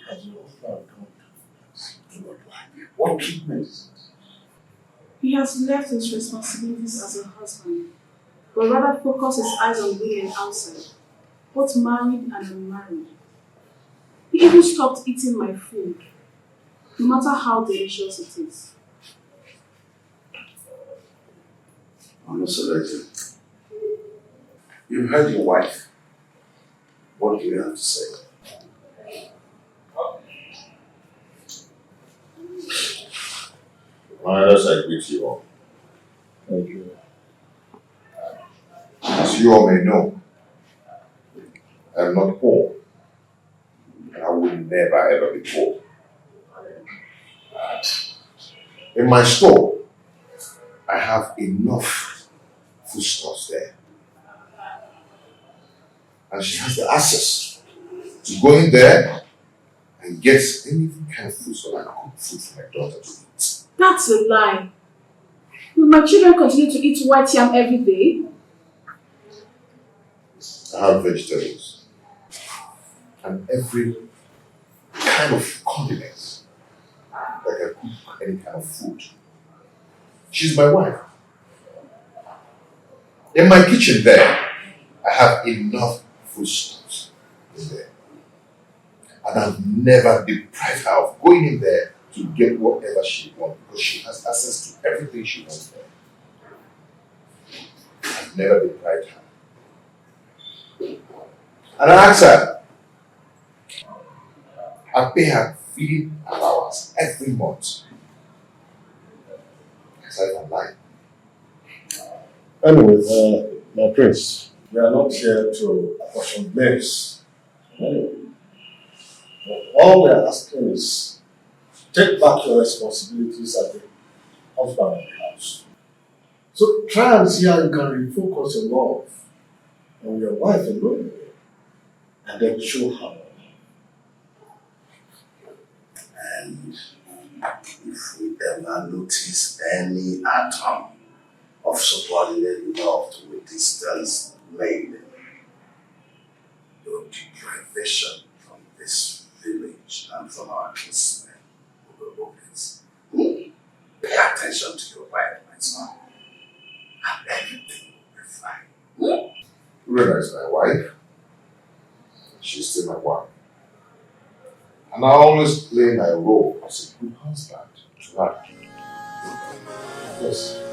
has your husband done to your wife? What treatment is it? He has left his responsibilities as a husband, but rather focus his eyes on women outside, both married and unmarried. He even stopped eating my food, no matter how delicious it is. I'm not sorry. You've heard your wife. What do you have to say? My elders, I greet you all. Thank you. As you all may know, I am not poor. And I will never ever be poor. In my store, I have enough foodstuffs there. And she has the access to go in there and get any kind of food so I can cook food for my daughter to eat. That's a lie. Will my children continue to eat white yam every day? I have vegetables and every kind of condiments that can cook any kind of food. She's my wife. In my kitchen there, I have enough foodstuffs in there. And I've never deprived her of going in there to get whatever she wants because she has access to everything she wants there. I've never deprived her. And I ask her, I pay her feeding allowance every month. Aside from lying. Anyway, my prince, we are not here to apportion blames. All we are asking is take back your responsibilities as the husband in the house. So try and see how you can refocus your love on your wife alone and then show her. And if we ever notice any atom of subordinate love to a distance made, your deprivation from this village and from our kinsmen will be obvious. Pay attention to your wife, my son, and everything will be fine. Rena is my wife. She's still my wife. And I always play my role as a good husband to her. Yes.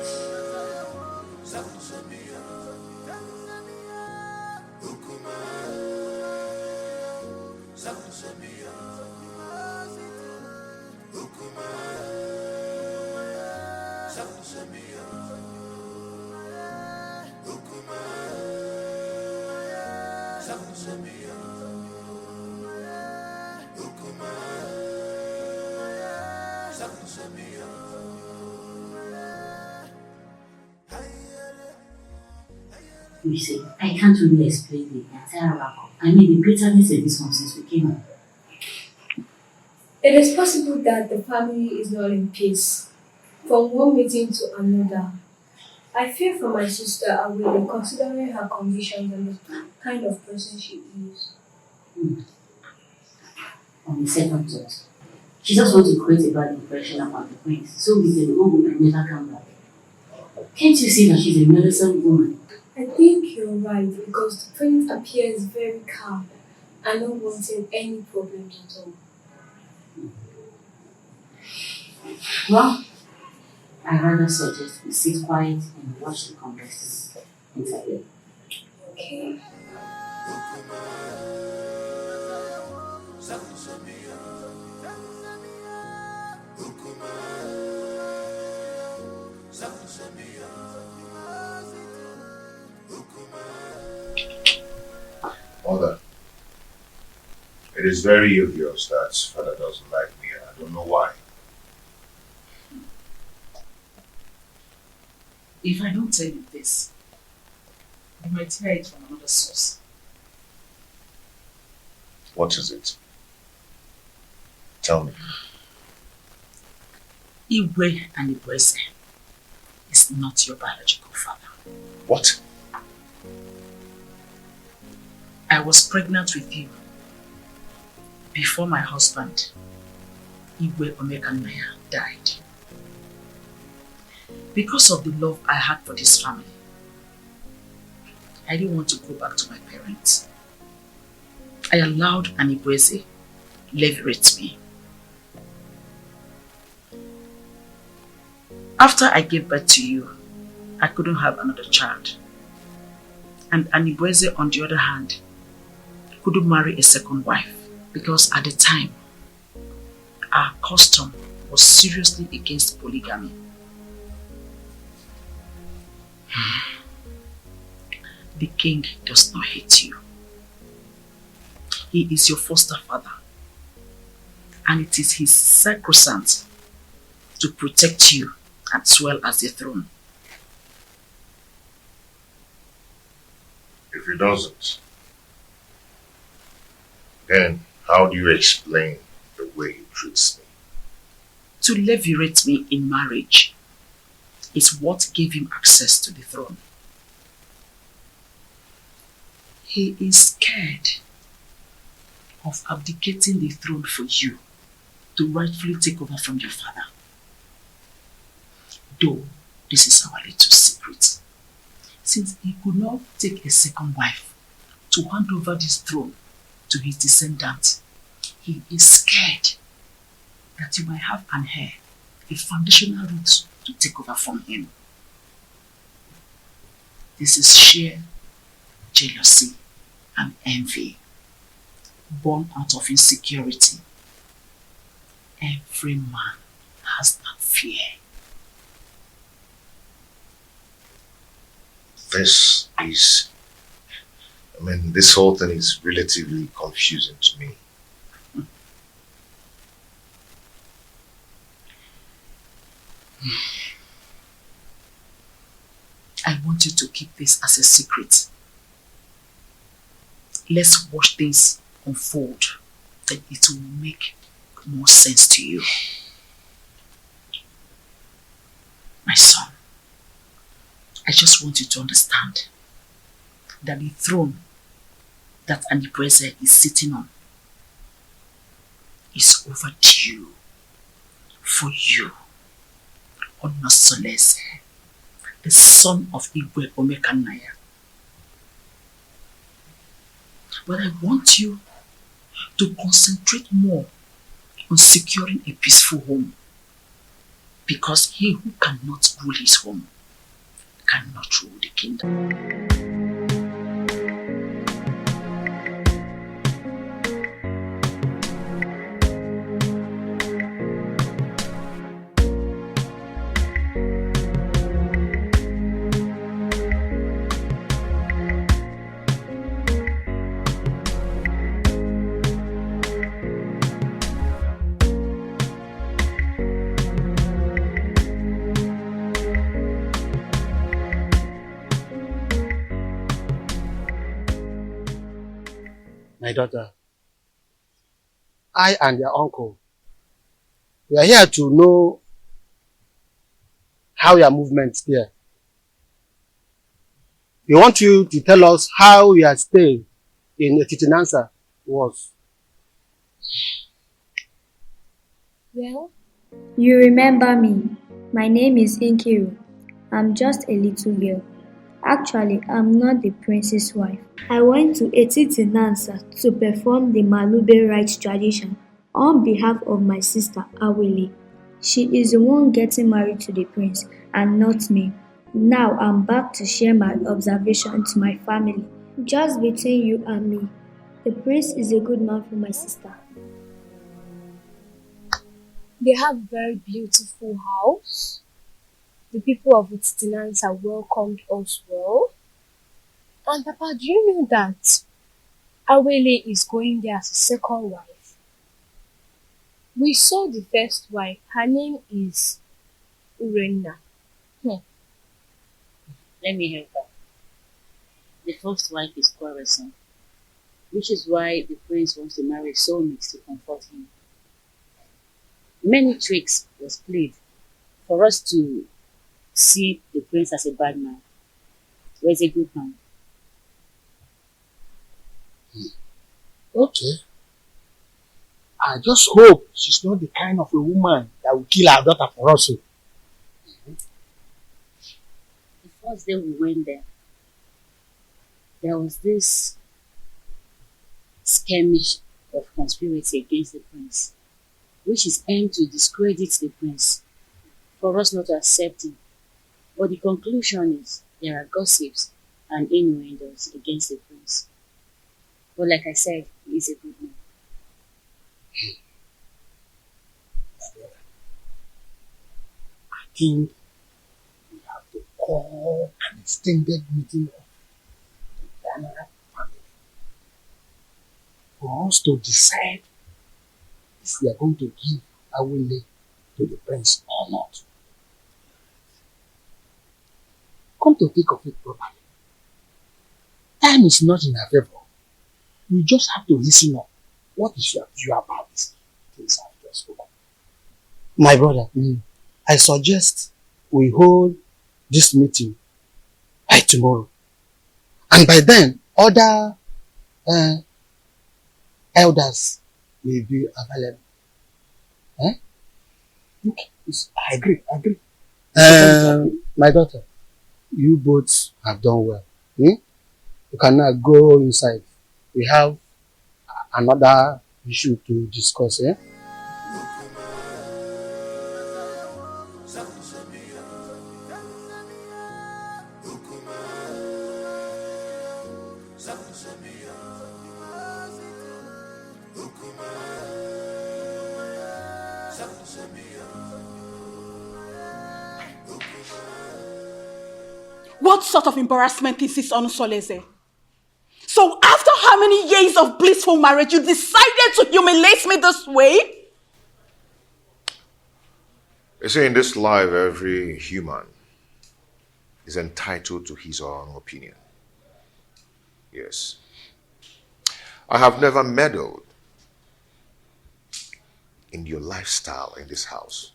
You see, I can't really explain the entire outcome. I mean, the bitterness in this one since we came home. It is possible that the family is not in peace. From one meeting to another. I fear for my sister and will be considering her conditions and the kind of person she is. On the second thought, she just wants to create a bad impression about the prince, so we can go home and never come back. Can't you see that she's a meddlesome woman? I think you're right because the prince appears very calm and not wanting any problems at all. Well, I rather suggest we sit quiet and watch the conversations interview. Okay. Mother, it is very obvious that father doesn't like me and I don't know why. If I don't tell you this, you might hear it from another source. What is it? Tell me. Igwe and Igweze is not your biological father. What? I was pregnant with you before my husband, Igwe Omekanaya, died. Because of the love I had for this family, I didn't want to go back to my parents. I allowed an Igweze leverage me. After I gave birth to you, I couldn't have another child. And Anibweze, on the other hand, couldn't marry a second wife because at the time, our custom was seriously against polygamy. The king does not hate you. He is your foster father. And it is his sacrosanct to protect you as well as the throne. If he doesn't, then how do you explain the way he treats me? To levirate me in marriage is what gave him access to the throne. He is scared of abdicating the throne for you to rightfully take over from your father. Though this is our little secret. Since he could not take a second wife to hand over this throne to his descendants, he is scared that you might have an heir, a foundational root to take over from him. This is sheer jealousy and envy, born out of insecurity. Every man has that fear. This whole thing is relatively confusing to me. I want you to keep this as a secret. Let's watch things unfold. Then it will make more sense to you. My son, I just want you to understand that the throne that Anibreze is sitting on is overdue for you, Onosolese, the son of Igwe Omekanaya. But I want you to concentrate more on securing a peaceful home, because he who cannot rule his home cannot rule the kingdom. My daughter, I and your uncle, we are here to know how your movements there. We want you to tell us how your stay in Etitinansa was. Well, you remember me. My name is Inkiru. I'm just a little girl. Actually, I'm not the prince's wife. I went to Etitinansa to perform the Malube rites tradition on behalf of my sister Awele. She is the one getting married to the prince and not me. Now I'm back to share my observation to my family. Just between you and me, the prince is a good man for my sister. They have a very beautiful house. The people of Etitinansa welcomed us well. And Papa, do you know that Awele is going there as a second wife? We saw the first wife. Her name is Urenna. Let me help her. The first wife is quarrelsome, which is why the prince wants to marry a soulmate to comfort him. Many tricks was played for us to see the prince as a bad man, or as a good man. Okay. I just hope she's not the kind of a woman that will kill her daughter for us. The first day we went there was this skirmish of conspiracy against the prince, which is aimed to discredit the prince, for us not to accept him. But the conclusion is there are gossips and innuendos against the prince. But like I said, he is a good man. I think we have to call an extended meeting of the Ghana family for us to decide if we are going to give Awele to the prince or not. Come to think of it properly, time is not in our favor. We just have to listen up. What is your view about this things I've just spoken? My brother, I suggest we hold this meeting by tomorrow. And by then, other elders will be available. Okay, I agree. My daughter, you both have done well. You can now go inside. We have another issue to discuss. What sort of embarrassment is this, Onusoleze? So after how many years of blissful marriage, you decided to humiliate me this way? They say in this life, every human is entitled to his or her own opinion. Yes. I have never meddled in your lifestyle in this house.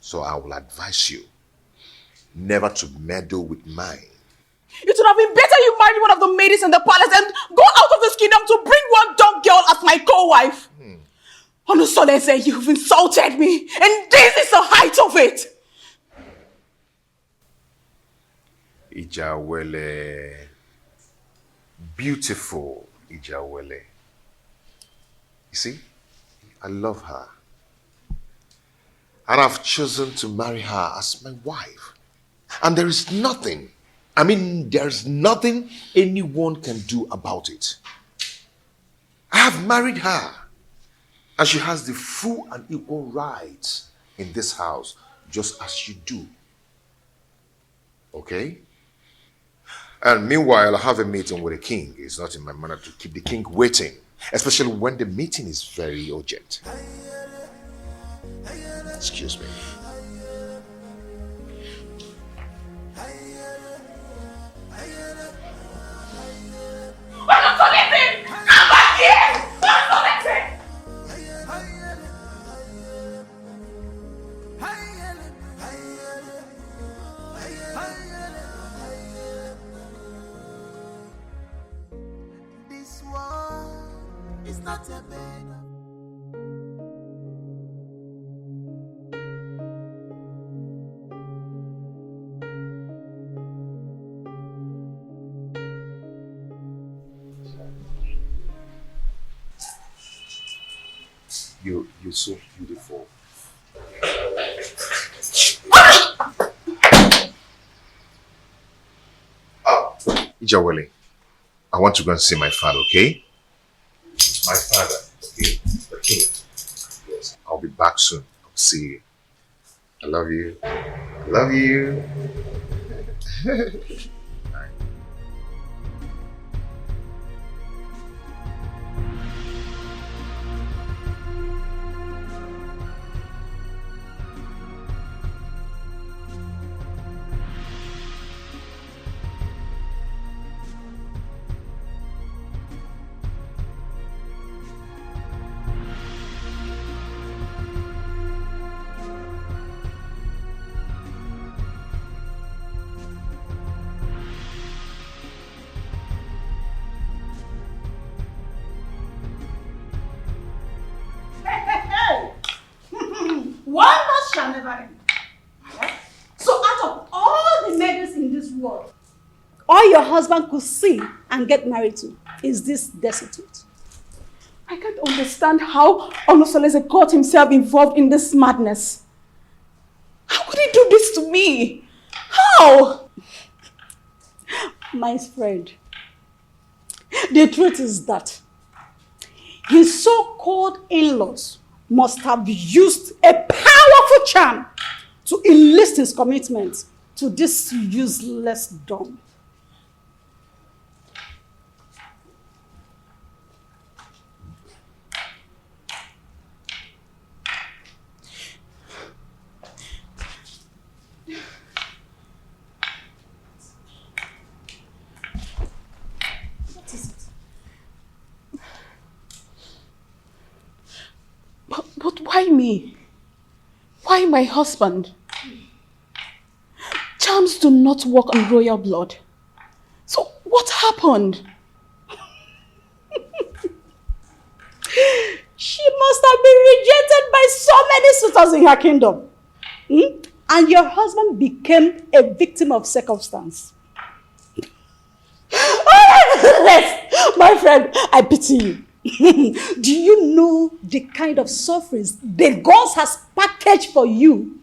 So I will advise you never to meddle with mine. It would have been better you married one of the ladies in the palace and go out of this kingdom to bring one dumb girl as my co-wife. Onusolese, you've insulted me, and this is the height of it. Ijawele. Beautiful Ijawele. You see, I love her. And I've chosen to marry her as my wife. And there is nothing, there's nothing anyone can do about it. I have married her. And she has the full and equal rights in this house, just as you do. Okay? And meanwhile, I have a meeting with the king. It's not in my manner to keep the king waiting, especially when the meeting is very urgent. Excuse me. This one is not a bed. You're so beautiful. Ijawele, I want to go and see my father, okay? My father, okay? The king. Yes, I'll be back soon. I'll see you. I love you. I love you. One loss shall never end. So out of all the maidens in this world, all your husband could see and get married to is this destitute. I can't understand how Onusolese got himself involved in this madness. How could he do this to me? How? My friend, the truth is that his so-called in-laws must have used a powerful charm to enlist his commitment to this useless dumb. What is it? But why me? Why my husband? Charms do not work on royal blood. So what happened? She must have been rejected by so many suitors in her kingdom. And your husband became a victim of circumstance. My friend, I pity you. Do you know the kind of sufferings the gods has packaged for you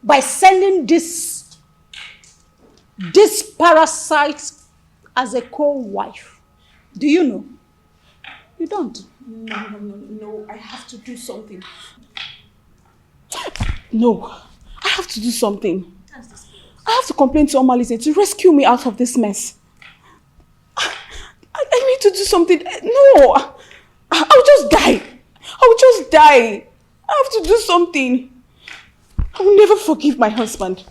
by sending this parasite as a co-wife? Do you know? You don't. No, I have to do something. No, I have to do something. I have to complain to Omalise to rescue me out of this mess. I need to do something. No, I'll just die. I'll just die. I have to do something. I will never forgive my husband.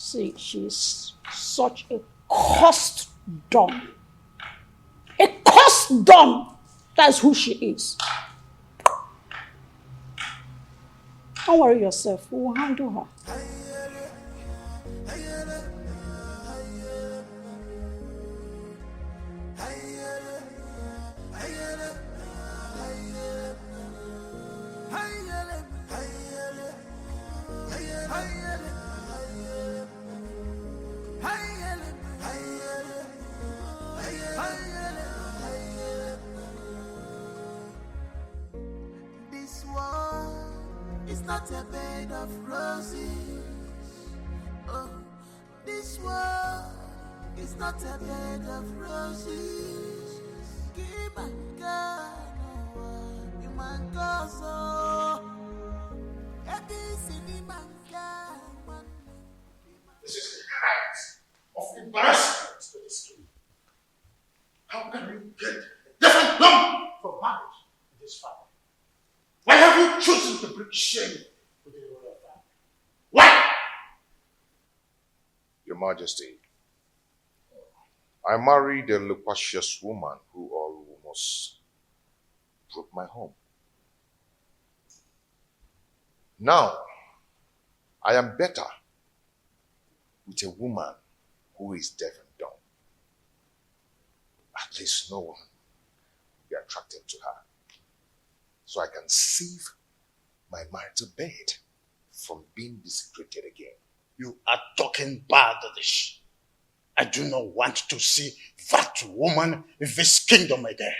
See, she's such a cursed dumb. A cursed dumb. That's who she is. Don't worry yourself. We will handle her. This world is not a bed of roses. Oh, this world is not a bed of roses. Give my God, you my God, so This is the height of embarrassment to this king. How can you get a different lump for marriage in this family? Why have you chosen to bring shame to the royal family? Why? Your Majesty, I married a loquacious woman who almost broke my home. Now, I am better with a woman who is deaf and dumb. At least no one will be attracted to her. So I can save my marital bed from being desecrated again. You are talking baddish. I do not want to see that woman in this kingdom again.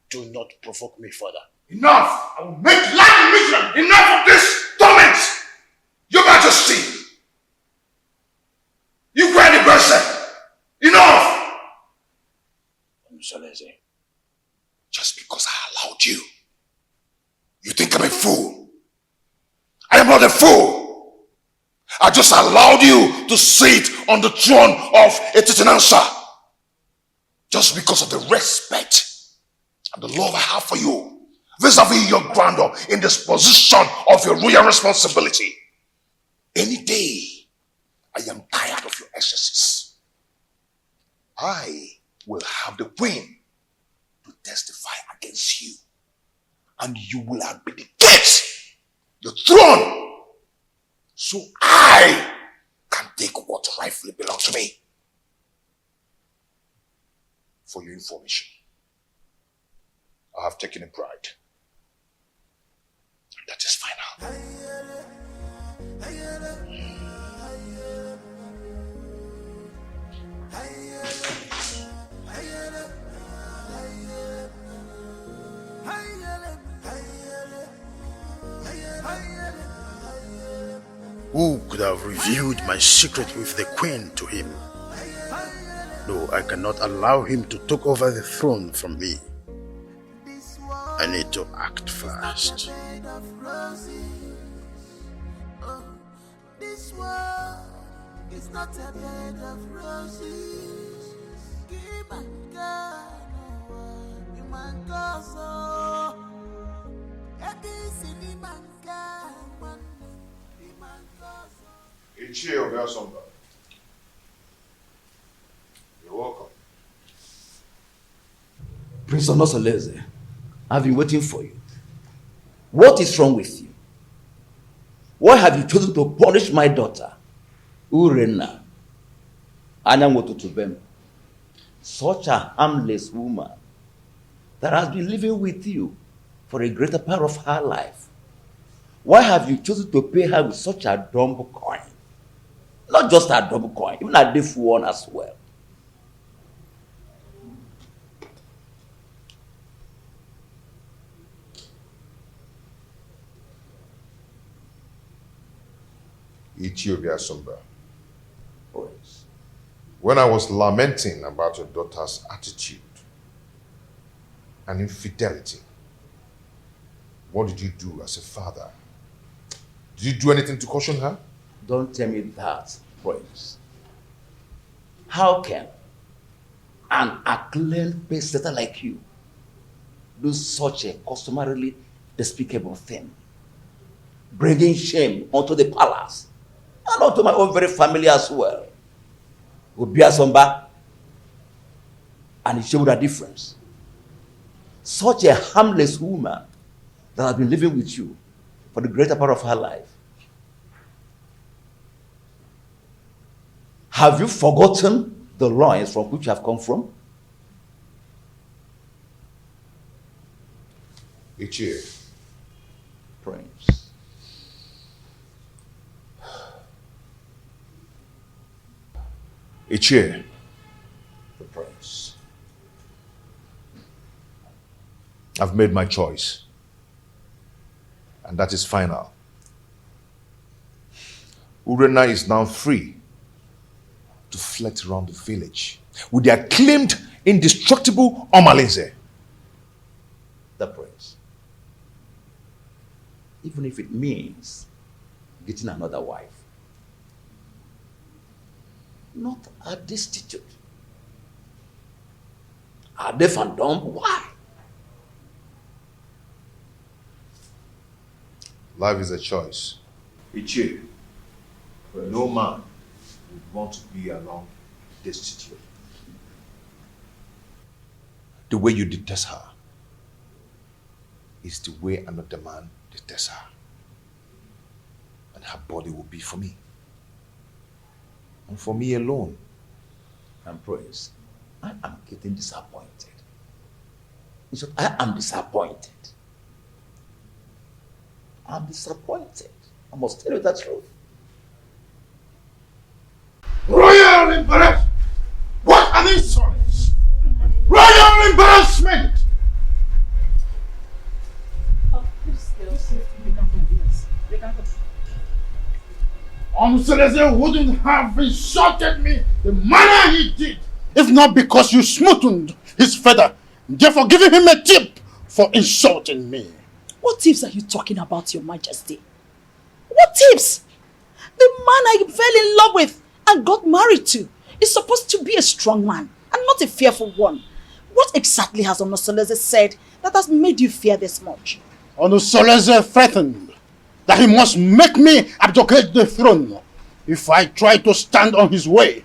Do not provoke me further. Enough! I will make life miserable! Enough of this torment! Your Majesty! You cry the person! Enough! Solese. Just because I allowed you, you think I'm a fool? I am not a fool! I just allowed you to sit on the throne of a Titanansa just because of the respect and the love I have for you vis-a-vis your grandeur in this position of your royal responsibility. Any day, I am tired of your excesses. I will have the queen to testify against you, and you will abdicate the throne so I can take what rightfully belongs to me. For your information, I have taken a bride. That is final. Who could have revealed my secret with the queen to him? No, I cannot allow him to take over the throne from me. I need to act fast. This world is not a bed of roses. Give my God, you my God, so Ichie Obiasomba. You're welcome. Prince Onosoleze, I've been waiting for you. What is wrong with you? Why have you chosen to punish my daughter, Urena Anyangotutubem, such a harmless woman that has been living with you for a greater part of her life? Why have you chosen to pay her with such a dumb coin? Not just a dumb coin, even a deaf one as well. Ichie Obiasomba. When I was lamenting about your daughter's attitude and infidelity, what did you do as a father? Did you do anything to caution her? Don't tell me that, Prince. How can an acclaimed pace-setter like you do such a customarily despicable thing? Bringing shame onto the palace and not to my own very family as well. Obia Somba and it showed a difference. Such a harmless woman that has been living with you for the greater part of her life. Have you forgotten the loins from which you have come from? Ichie. Prince. Ichie. The prince. I've made my choice. And that is final. Urena is now free to flit around the village with the acclaimed, indestructible Omalinze. The prince. Even if it means getting another wife. Not a destitute. A deaf and dumb? Why? Life is a choice. Ichie, no man would want to be alone destitute. The way you detest her is the way another man detests her. And her body will be for me. And for me alone. And Prince, I am getting disappointed. In short, I am disappointed. I'm disappointed. I must tell you the truth. Royal embarrassment! What an insult! Royal embarrassment! Seleze wouldn't have insulted me the manner he did if not because you smoothened his feather, therefore giving him a tip for insulting me. What tips are you talking about, Your Majesty? What tips? The man I fell in love with and got married to is supposed to be a strong man and not a fearful one. What exactly has Onosoleze said that has made you fear this much? Onosoleze threatened that he must make me abdicate the throne if I try to stand on his way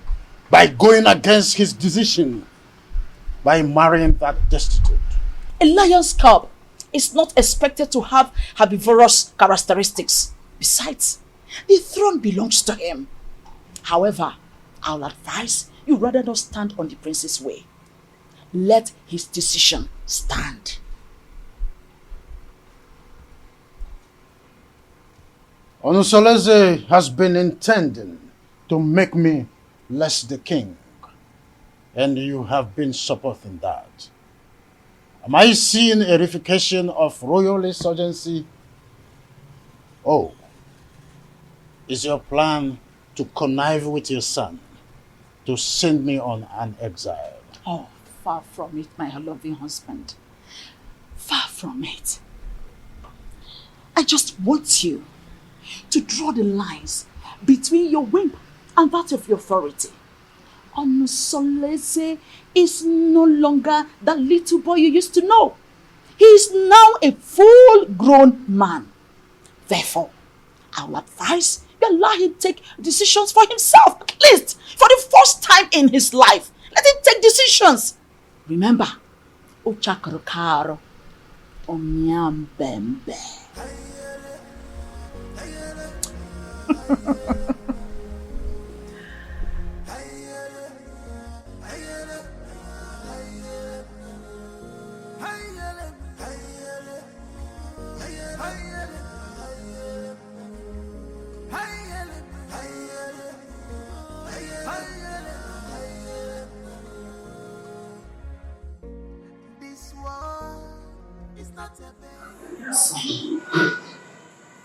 by going against his decision by marrying that destitute. A lion's cub is not expected to have herbivorous characteristics. Besides, the throne belongs to him. However, I'll advise you rather not stand on the prince's way. Let his decision stand. Onosoleze has been intending to make me less the king, and you have been supporting that. Am I seeing a reification of royal insurgency? Oh, is your plan to connive with your son to send me on an exile? Oh, far from it, my loving husband. Far from it. I just want you to draw the lines between your whim and that of your authority. Onosoleze is no longer that little boy you used to know. He is now a full-grown man. Therefore, I will advise you allow him take decisions for himself, at least for the first time in his life. Let him take decisions. Remember, Ochakarokaro, Onyambembe.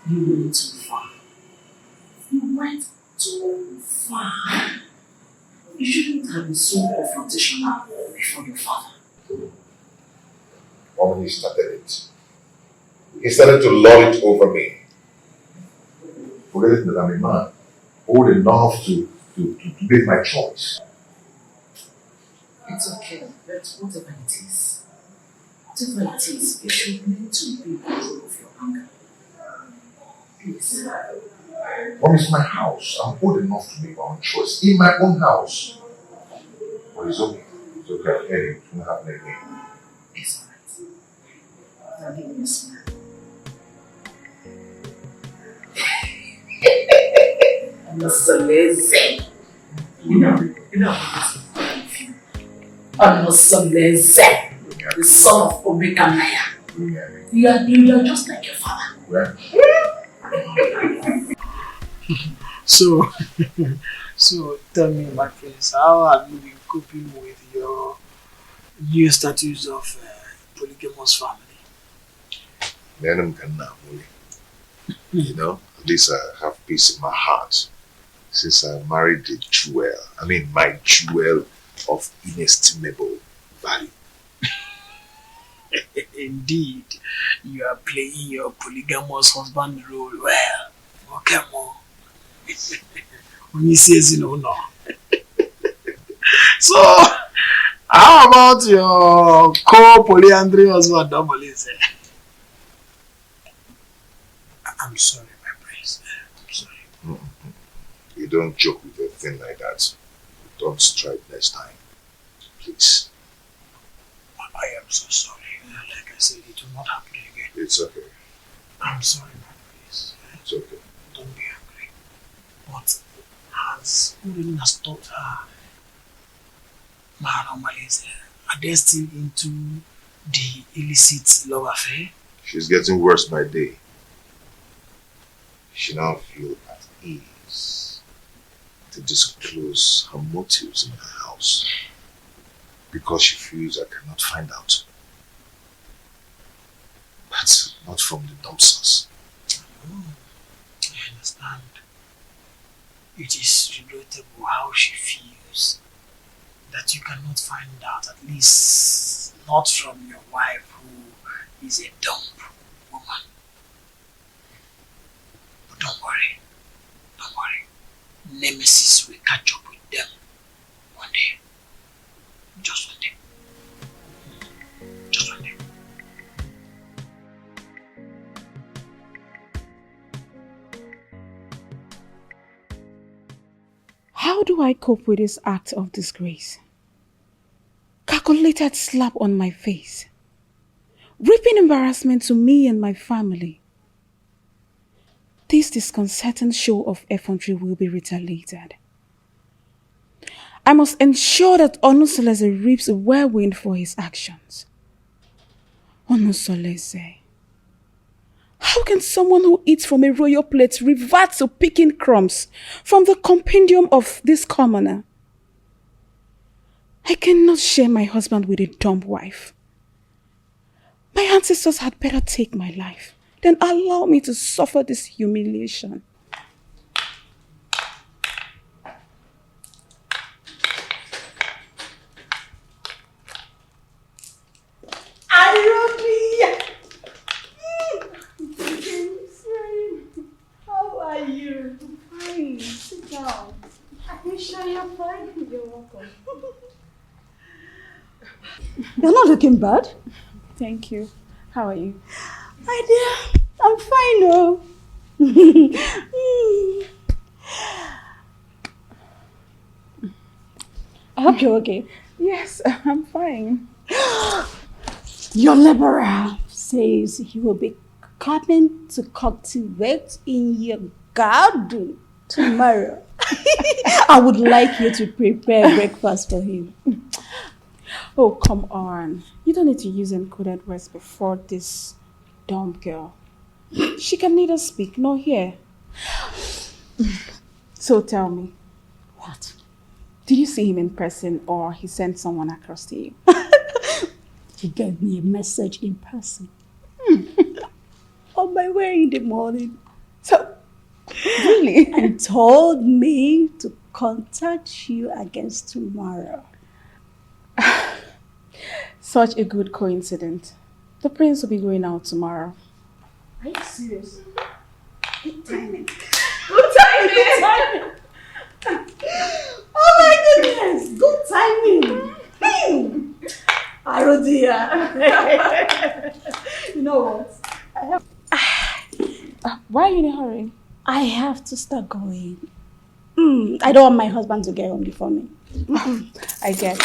You went too far. You went too far. You shouldn't have been so confrontational before your father. When he started it, he started to lord it over me. Forgetting that I'm a man, old enough to make my choice. It's okay, but whatever it is, you should learn to be in control of your anger. Please. Mom, it's my house. I'm old enough to make my own choice. In my own house. But it's okay. It's okay. I'm heading. It's not happening again. It's alright. I'll give you a smile. I'm not so lazy. You know, I'm not so lazy. The son of Omega Maya. You are just like your father. So, so tell me, my friends, how have you been coping with your new status of polygamous family? You know, at least I have peace in my heart since I married the jewel. I mean, my jewel of inestimable value. Indeed, you are playing your polygamous husband role well. Okay, Mom. When he says, you know, no. So, how about your co-polyandry husband, Domalise? I'm sorry, my prince. I'm sorry. You don't joke with a thing like that. Don't strike next time. Please. I am so sorry. Like I said, it will not happen again. It's okay. I'm sorry, my prince. It's okay. Don't be angry. But has Urin has taught her Mahalamalis are they still into the illicit love affair? She's getting worse by day. She now feels at ease to disclose her motives in her house because she feels I cannot find out. But not from the dumpsters. I understand. It is regrettable how she feels that you cannot find out, at least not from your wife who is a dumb woman. But don't worry. Don't worry. Nemesis will catch up with them one day. Just one day. Just one day. How do I cope with this act of disgrace? Calculated slap on my face. Reaping embarrassment to me and my family. This disconcerting show of effrontery will be retaliated. I must ensure that Onusolese reaps a whirlwind for his actions. Onusolese. How can someone who eats from a royal plate revert to picking crumbs from the compendium of this commoner? I cannot share my husband with a dumb wife. My ancestors had better take my life than allow me to suffer this humiliation. How are you? I'm fine. Sit down. Are you sure you're fine? You're welcome. You're not looking bad. Thank you. How are you? My dear, I'm fine, oh. I hope you're okay. Yes, I'm fine. Your laborer says he will be coming to cultivate in your garden tomorrow. I would like you to prepare breakfast for him. Oh, come on. You don't need to use encoded words before this dumb girl. She can neither speak nor hear. So tell me. What? Did you see him in person or he sent someone across to you? He gave me a message in person. On my way in the morning. So, really? And told me to contact you against tomorrow. Such a good coincidence. The prince will be going out tomorrow. Are you serious? Good timing. Good timing! Good timing! Oh my goodness! Good timing! Oh dear. You know what? Why are you in a hurry? I have to start going. I don't want my husband to get home before me. I guess.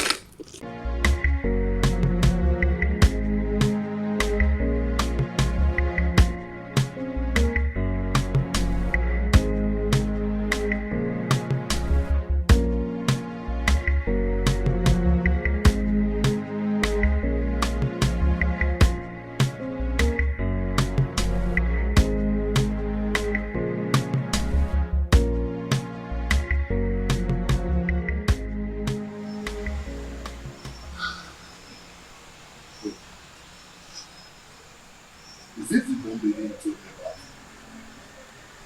Is it the bomb baby you told me about?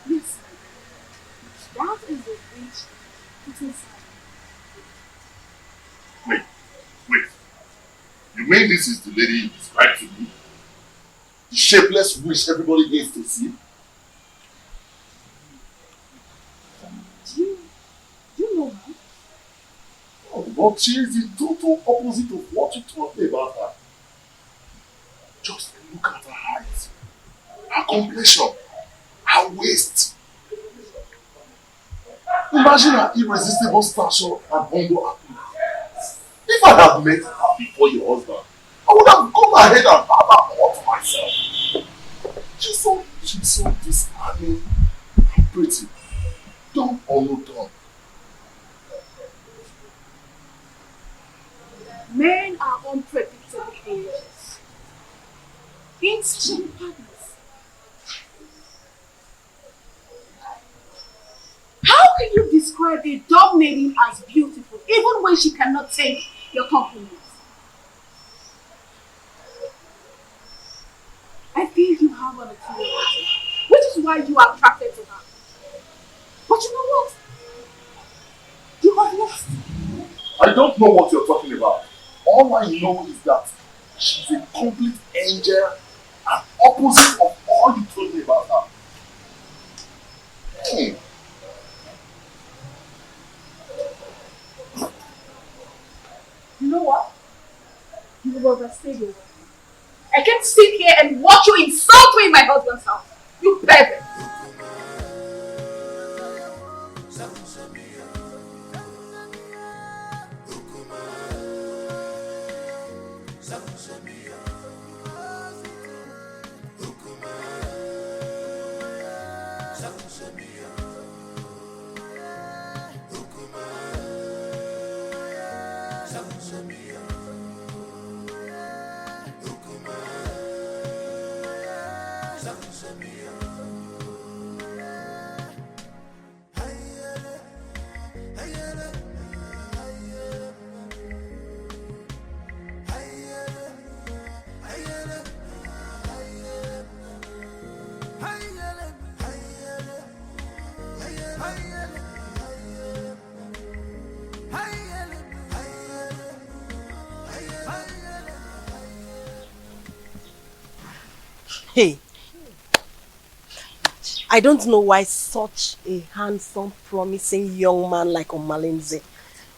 Yes, that is the witch put inside. Wait. You mean this is the lady you described to me? The shapeless witch everybody hates to see? Do you know her? Oh, but she is the total opposite of what you told me about her. Just look at her height, her complexion, her waist. Imagine her irresistible stature and humble appearance. If I had met her before your husband, I would have gone ahead and had her all to myself. She's so disarming and pretty. Dumb or no dumb. Men are unpredictable creatures. Insatiable partners. How can you describe a dumb maiden as beautiful, even when she cannot take your compliments? I feel you have an opinion, which is why you are attracted to her. But you know what? You have lost. I don't know what you're talking about. All I know is that she's a complete angel and opposite of all you told me about her. Hey. You know what? You have overstayed your welcome. I can't sit here and watch you insult me in my husband's house. You pervert. Hey, I don't know why such a handsome, promising young man like Omalenze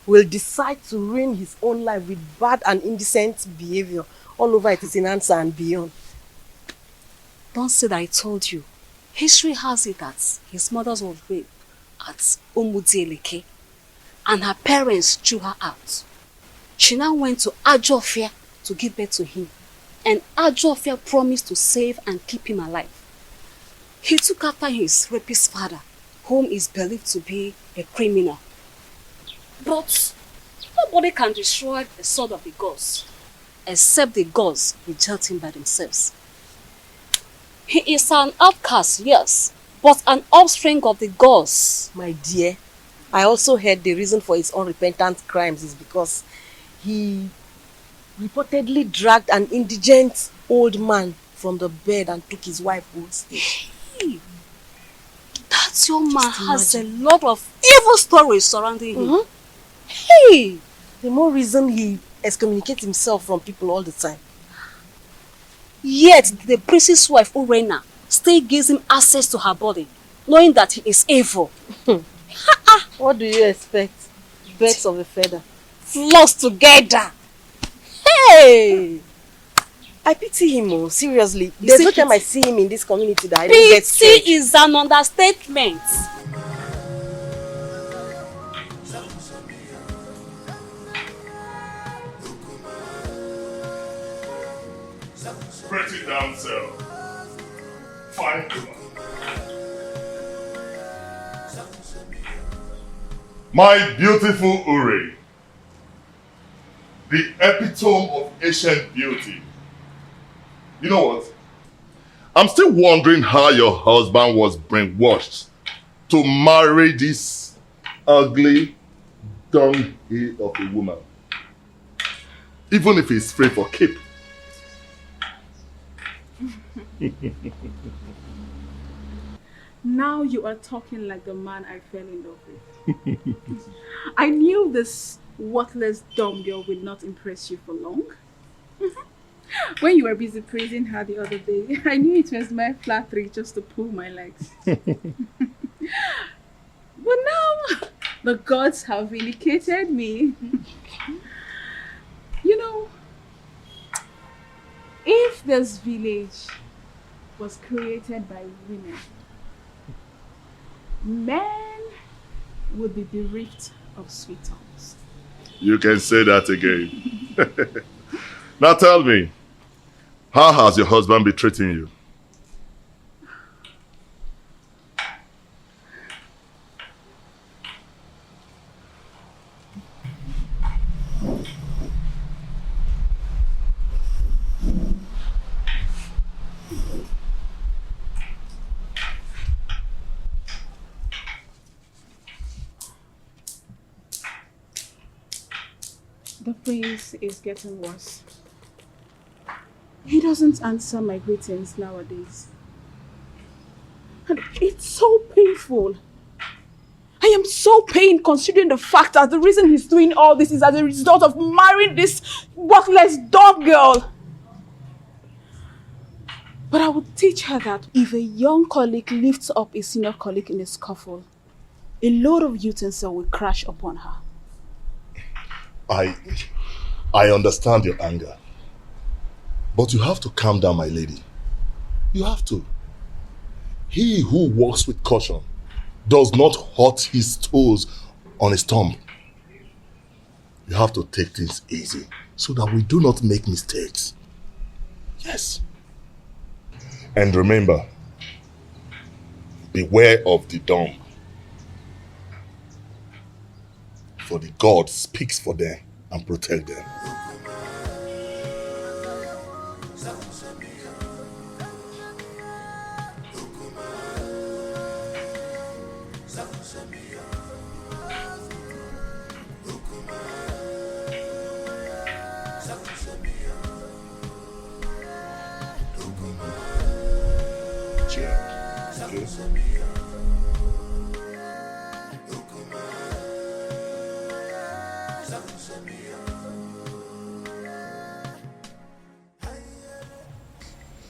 will decide to ruin his own life with bad and indecent behavior all over Itisinansa and beyond. Don't say that I told you. History has it that his mother was raped at Omudieleke and her parents threw her out. She now went to Ajofia to give birth to him, and Ajofia promised to save and keep him alive. He took after his rapist father, whom is believed to be a criminal. But nobody can destroy the sword of the gods, except the gods reject him by themselves. He is an outcast, yes, but an offspring of the gods. My dear, I also heard the reason for his unrepentant crimes is because he reportedly dragged an indigent old man from the bed and took his wife hostage. Hey, that young man has a lot of evil stories surrounding him. Hey, the more reason he excommunicates himself from people all the time. Yet the priest's wife, Urena, still gives him access to her body, knowing that he is evil. What do you expect? Birds of a feather. Flocks together. Hey! I pity him, oh, seriously. There's no time I see him in this community that I don't get Pity is an understatement. Pretty damsel. Fine woman. My beautiful Uri. The epitome of ancient beauty. You know what? I'm still wondering how your husband was brainwashed to marry this ugly dunghill of a woman. Even if he's free for keep. Now you are talking like the man I fell in love with. I knew this worthless dumb girl will not impress you for long. When you were busy praising her the other day, I knew it was my flattery just to pull my legs. But now, the gods have vindicated me. You know, if this village was created by women, men would be bereft of sweet tongues. You can say that again. Now tell me, how has your husband been treating you? The prince is getting worse. He doesn't answer my greetings nowadays. And it's so painful. I am so pained considering the fact that the reason he's doing all this is as a result of marrying this worthless dog girl. But I would teach her that if a young colleague lifts up a senior colleague in a scuffle, a load of utensil will crash upon her. I understand your anger. But you have to calm down, my lady. You have to. He who walks with caution does not hurt his toes on his thumb. You have to take things easy so that we do not make mistakes. Yes. And remember, beware of the dumb. For the God speaks for them and protect them.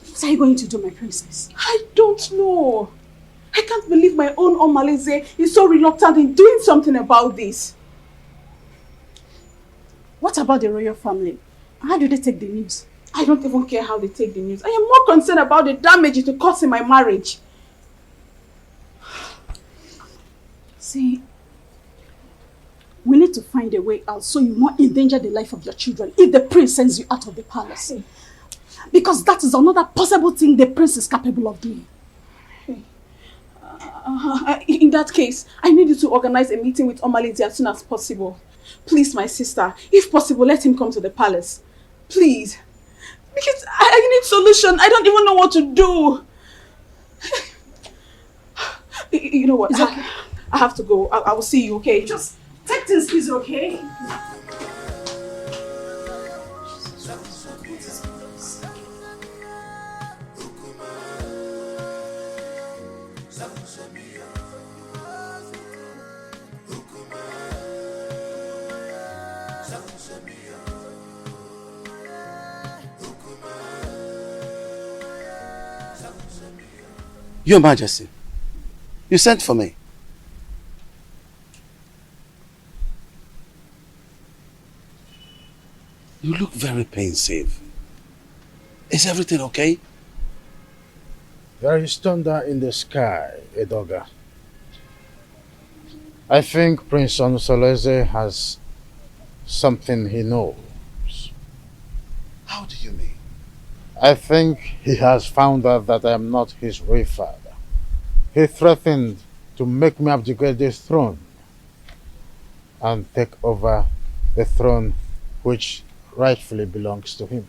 What are you going to do, my princess? I don't know. I can't believe my own Omalize is so reluctant in doing something about this. What about the royal family? How do they take the news? I don't even care how they take the news. I am more concerned about the damage it will cause in my marriage. See, we need to find a way out so you will not endanger the life of your children if the prince sends you out of the palace. Because that is another possible thing the prince is capable of doing. In that case, I need you to organize a meeting with Omalize as soon as possible. Please, my sister, if possible, let him come to the palace. Please. Because I need solution. I don't even know what to do. You know what? I have to go. I will see you, okay? Just take things easy, okay? Your Majesty, you sent for me. You look very pensive. Is everything okay? There is thunder in the sky, Edoga. I think Prince Onusoleze has something he knows. How do you mean? I think he has found out that I am not his real father. He threatened to make me abdicate the throne and take over the throne which rightfully belongs to him.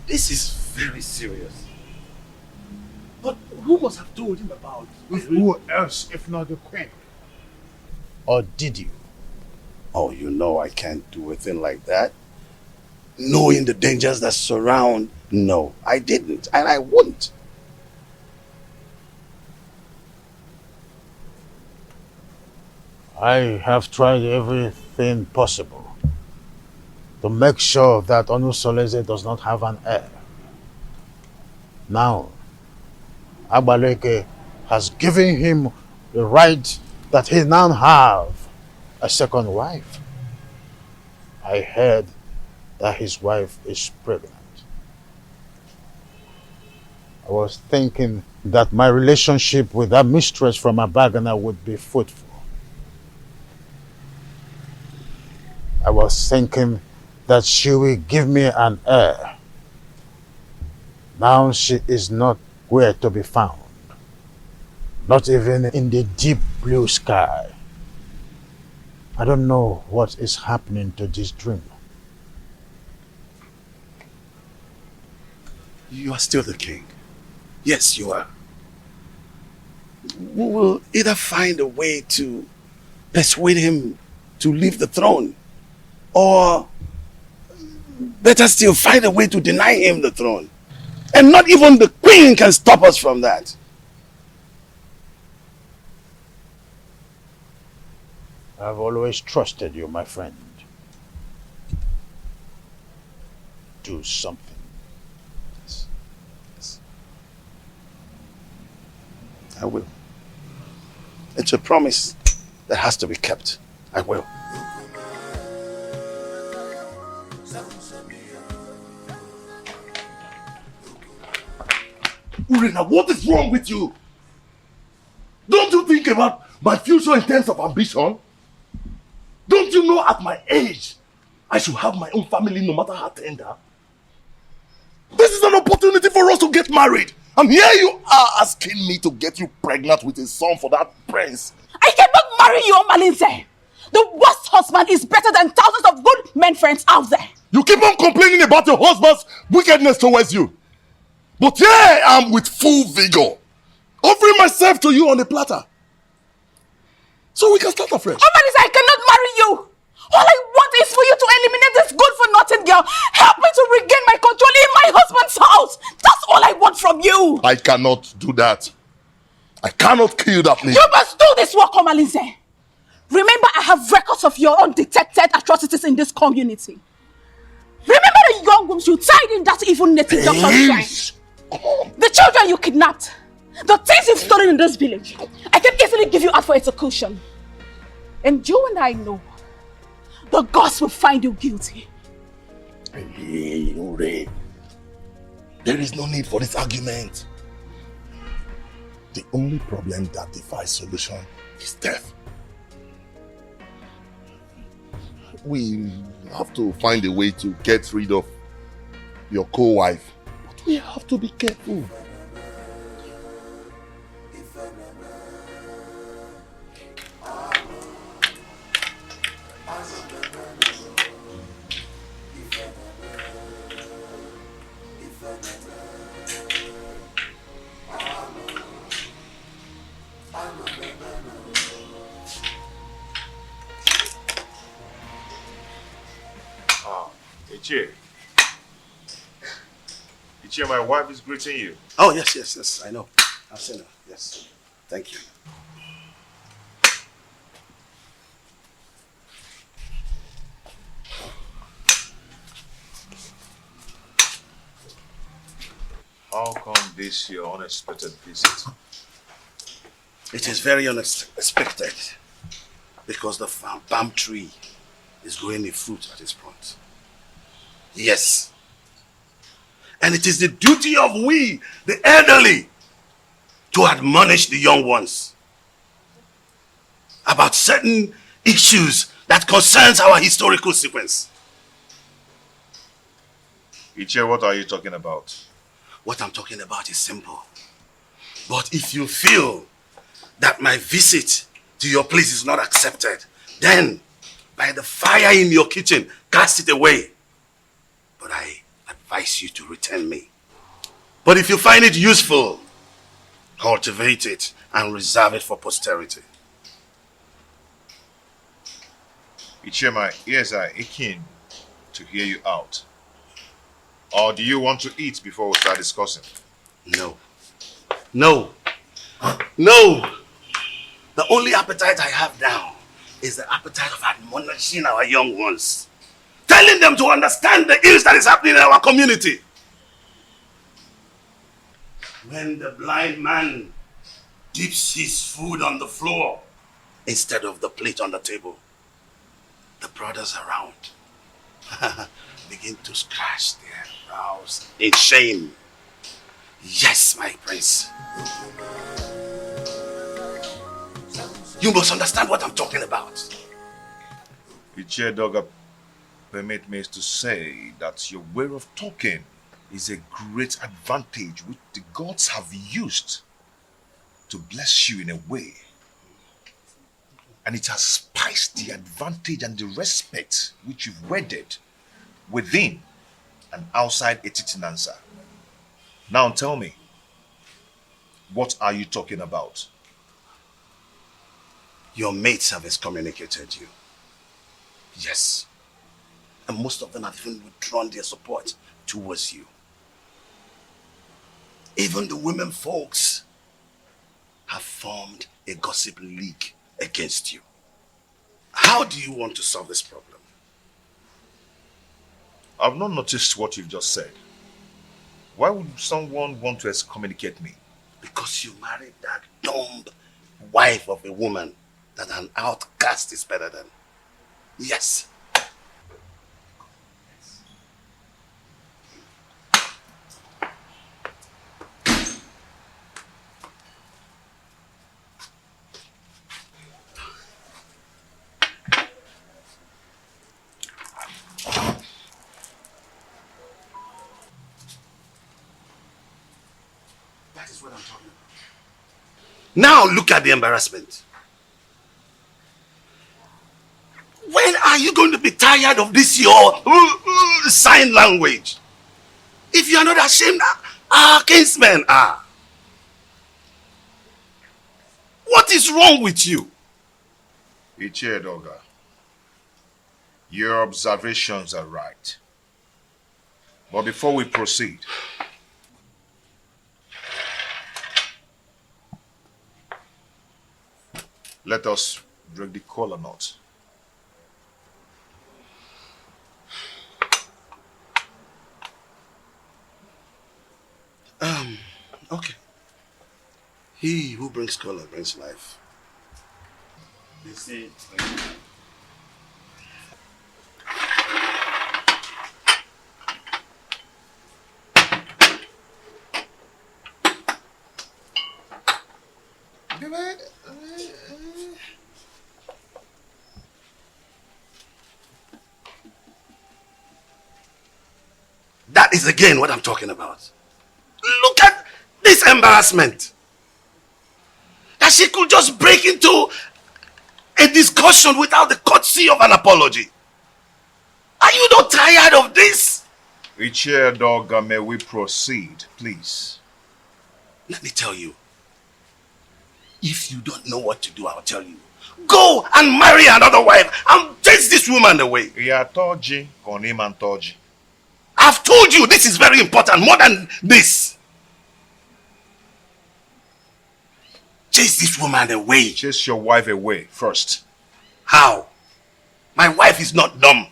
This is very serious. But who must have told him about it? Who else if not the queen? Or did you? Oh, you know I can't do a thing like that. Knowing the dangers that surround, no, I didn't, and I wouldn't. I have tried everything possible to make sure that Onusoleze does not have an heir. Now, Agbaleke has given him the right that he now have a second wife. I heard that his wife is pregnant. I was thinking that my relationship with that mistress from Abagana would be fruitful. I was thinking that she will give me an heir. Now she is not where to be found. Not even in the deep blue sky. I don't know what is happening to this dream. You are still the king. Yes, you are. We will either find a way to persuade him to leave the throne, or better still, find a way to deny him the throne. And not even the queen can stop us from that. I've always trusted you, my friend. Do something. I will. It's a promise that has to be kept. I will. Urena, what is wrong with you? Don't you think about my future in terms of ambition? Don't you know at my age, I should have my own family no matter how tender? This is an opportunity for us to get married. And here you are asking me to get you pregnant with a son for that prince. I cannot marry you, Malinze. The worst husband is better than thousands of good men friends out there. You keep on complaining about your husband's wickedness towards you. But here I am with full vigor, offering myself to you on a platter. So we can start afresh. Oh, Malinze, I cannot marry you. All I want is for you to eliminate this good-for-nothing girl. Help me to regain my control in my husband's house. That's all I want from you. I cannot do that. I cannot kill that lady. You must do this work, Omalinze. Remember, I have records of your undetected atrocities in this community. Remember the young wombs you tied in that evil native doctor's shrine. The children you kidnapped. The things you've stolen in this village. I can easily give you out for execution. And you and I know the gods will find you guilty. Hey, Ure. There is no need for this argument. The only problem that defies solution is death. We have to find a way to get rid of your co-wife. But we have to be careful. Ichie, my wife is greeting you. Oh, yes, I know. I've seen her. Yes. Thank you. How come this your unexpected visit? It is very unexpected because the palm tree is growing a fruit at its front. Yes. And it is the duty of we, the elderly, to admonish the young ones about certain issues that concerns our historical sequence. Ichie, what are you talking about? What I'm talking about is simple. But if you feel that my visit to your place is not accepted, then by the fire in your kitchen, cast it away. But I advise you to return me. But if you find it useful, cultivate it and reserve it for posterity. Ichie, my ears are aching to hear you out. Or do you want to eat before we start discussing? No. No. No. The only appetite I have now is the appetite of admonishing our young ones. Telling them to understand the ills that is happening in our community. When the blind man dips his food on the floor instead of the plate on the table, the brothers around begin to scratch their brows in shame. Yes, my prince. You must understand what I'm talking about. Ichie Doga, permit me to say that your way of talking is a great advantage which the gods have used to bless you in a way. And it has spiced the advantage and the respect which you've wedded within and outside Etitinansa. Now tell me, what are you talking about? Your mates have excommunicated you. Yes. And most of them have even withdrawn their support towards you. Even the women folks have formed a gossip league against you. How do you want to solve this problem? I've not noticed what you've just said. Why would someone want to excommunicate me? Because you married that dumb wife of a woman that an outcast is better than. Yes. That is what I'm talking about. Now look at the embarrassment. When are you going to be tired of this your sign language? If you are not ashamed, our kinsmen are. What is wrong with you? Ichie Doga, your observations are right. But before we proceed, let us break the kola knot. Okay. He who brings color brings life. They say. That is again what I'm talking about. Look at this embarrassment. That she could just break into a discussion without the courtesy of an apology. Are you not tired of this? Ichie Doga, may we proceed, please? Let me tell you. If you don't know what to do, I'll tell you. Go and marry another wife and chase this woman away. I've told you this is very important, more than this. Chase this woman away. Chase your wife away first. How? My wife is not dumb.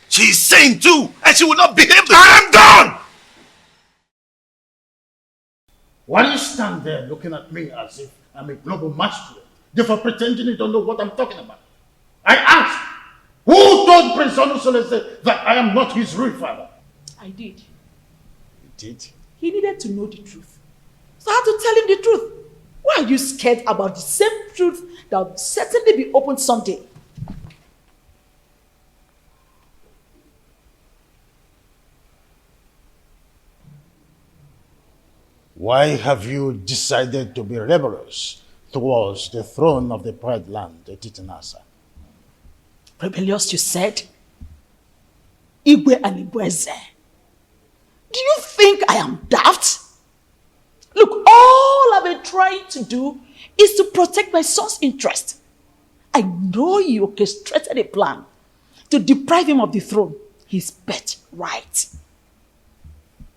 She is sane too, and she will not behave the I am done! Why do you stand there looking at me as if I'm a global master, therefore pretending you don't know what I'm talking about? I ask, who told told Prince Onusolese that I am not his real father. I did. You did? He needed to know the truth. So I had to tell him the truth. Why are you scared about the same truth that will certainly be opened someday? Why have you decided to be rebellious towards the throne of the Pride Land, Titanasa? Rebellious, you said? Igwe and Igweze. Do you think I am daft? Look, all I've been trying to do is to protect my son's interest. I know you orchestrated a plan to deprive him of the throne, his birthright.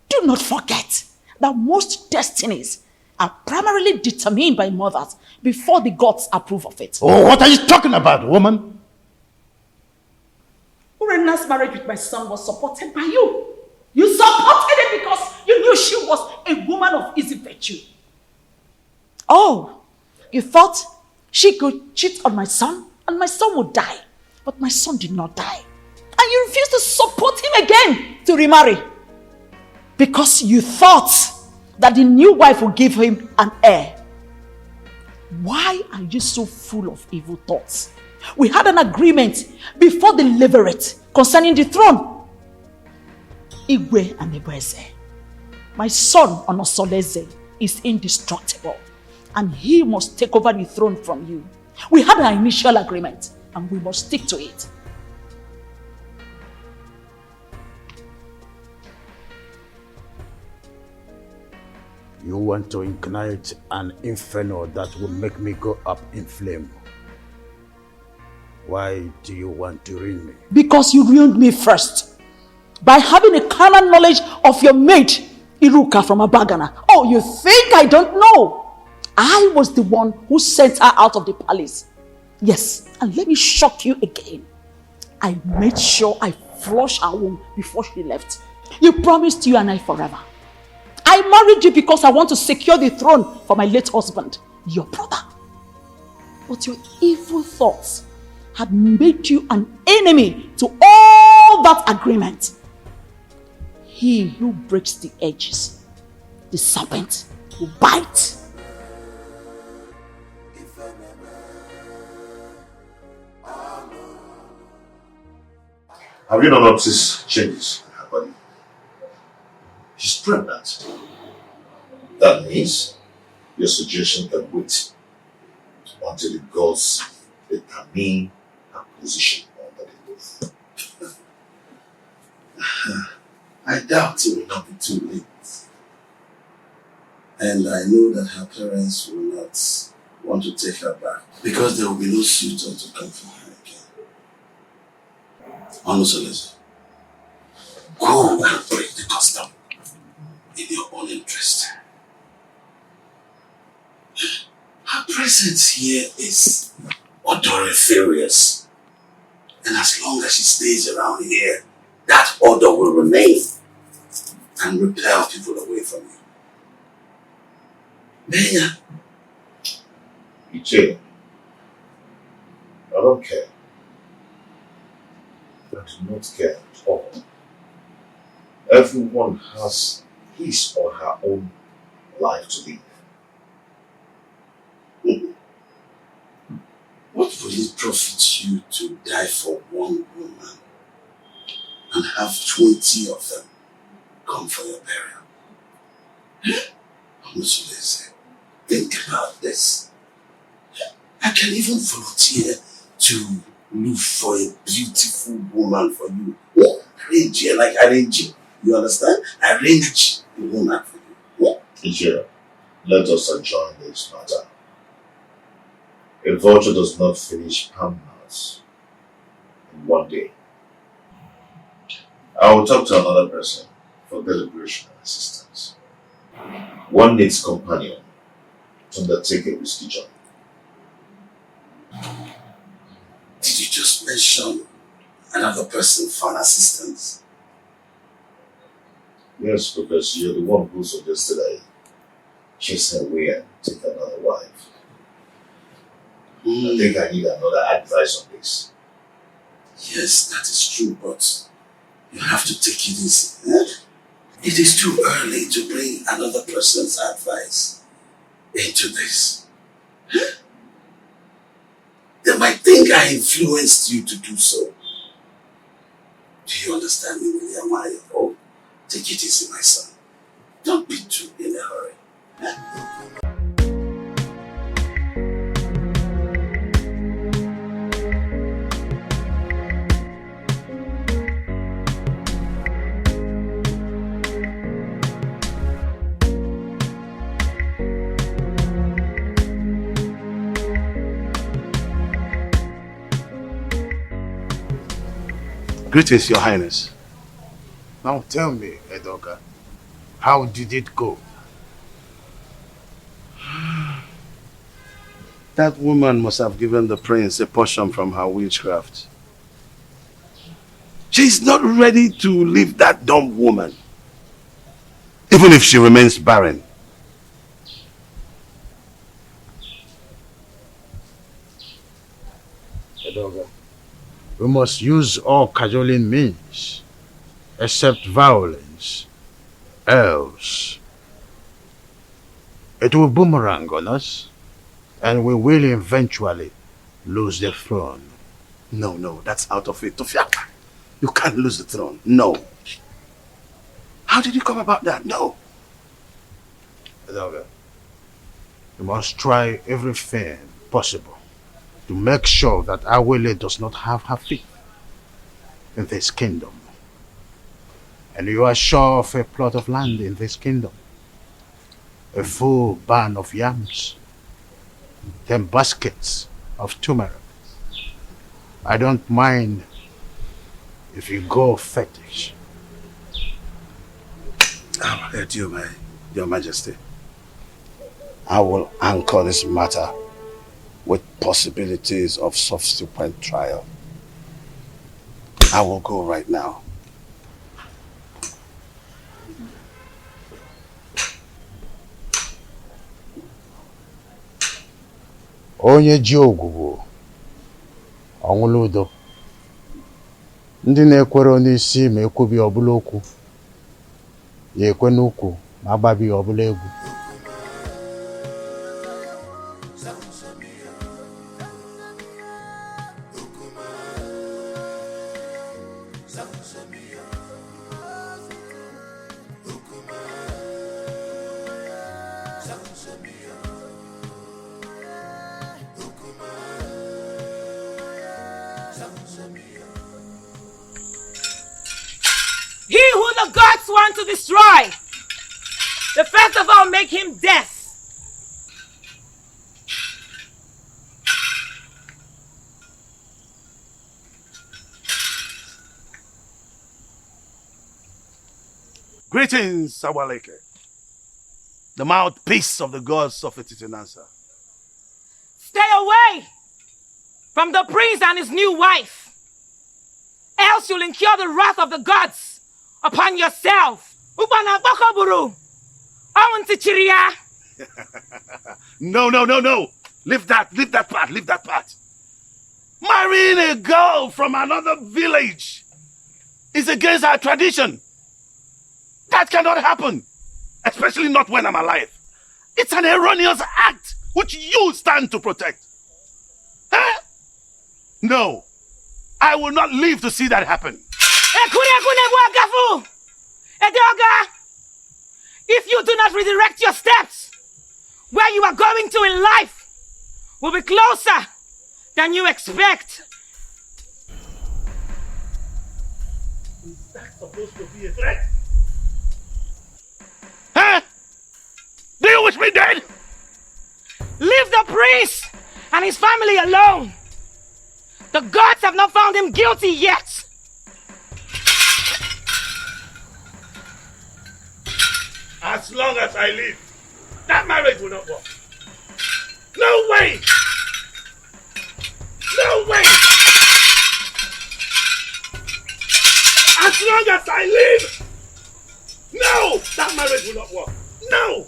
Do not forget that most destinies are primarily determined by mothers before the gods approve of it. Oh, what are you talking about, woman? Urena's marriage with my son was supported by you. You supported it because you knew she was a woman of easy virtue. Oh, you thought she could cheat on my son and my son would die. But my son did not die. And you refused to support him again to remarry. Because you thought that the new wife would give him an heir. Why are you so full of evil thoughts? We had an agreement before the levirate concerning the throne. Igwe and Igweze. My son Onosoleze is indestructible and he must take over the throne from you. We had an initial agreement and we must stick to it. You want to ignite an inferno that will make me go up in flame. Why do you want to ruin me? Because you ruined me first. By having a carnal knowledge of your mate, Iruka from Abagana. Oh, you think I don't know? I was the one who sent her out of the palace. Yes, and let me shock you again. I made sure I flushed her womb before she left. You promised you and I forever. I married you because I want to secure the throne for my late husband, your brother. But your evil thoughts had made you an enemy to all that agreement. He who breaks the edges, the serpent will bite. Have you not noticed changes in her body? She's pregnant. That means your suggestion can wait until the gods determine her position under the roof. I doubt it will not be too late. And I know that her parents will not want to take her back because there will be no suitor to come for her again. Onusolese, go and break the custom in your own interest. Her presence here is odoriferous. And as long as she stays around here, that odor will remain and repel people away from you. Benya. Iche, I don't care. I do not care at all. Everyone has his or her own life to live. What will it profit you to die for one woman and have 20 of them come for your burial? Onusolese, think about this. I can even volunteer to look for a beautiful woman for you. Arrange here, like arrange. You understand? Arrange the woman for you. Ije, let us adjourn this matter. A vulture does not finish Palmhouse in one day. I will talk to another person for deliberation and assistance. One needs companion to undertake a risky journey. Did you just mention another person for an assistance? Yes, because you're the one who suggested I chase her away and take another wife. I think I need another advice on this. Yes, that is true, but you have to take it easy. Eh? It is too early to bring another person's advice into this. They might think I influenced you to do so. Do you understand me, William? Oh, take it easy, my son. Don't be too in a hurry. Greetings, Your Highness. Now tell me, Edoga, how did it go? That woman must have given the prince a portion from her witchcraft. She's not ready to leave that dumb woman, even if she remains barren. Edoga, we must use all cajoling means, except violence. Else, it will boomerang on us, and we will eventually lose the throne. No, that's out of it. Tofiaka, you can't lose the throne. No. How did you come about that? No. Edoga, we must try everything possible to make sure that Awele does not have her feet in this kingdom. And you are sure of a plot of land in this kingdom, a full barn of yams, 10 baskets of turmeric. I don't mind if you go fetish. I've heard you, Your Majesty. I will anchor this matter with possibilities of subsequent trial. I will go right now. Onye ji ogwugwu ọnwụla udo. Ndị na-ekwere n'isi ma ekwubi ọbụla okwu, ya ekwe n'ukwu ma agbabi ọbụla egwu. He who the gods want to destroy, the first of all make him death. Greetings, Sawaleke, the mouthpiece of the gods of Etitinansa. Stay away from the prince and his new wife, else you'll incur the wrath of the gods upon yourself. No. Leave that part. Marrying a girl from another village is against our tradition. That cannot happen, especially not when I'm alive. It's an erroneous act which you stand to protect. Huh? No, I will not live to see that happen. If you do not redirect your steps, where you are going to in life will be closer than you expect. Is that supposed to be a threat? Huh? Do you wish me dead? Leave the priest and his family alone. The gods have not found him guilty yet. As long as I live, that marriage will not work. No way! No way! As long as I live, no! That marriage will not work. No!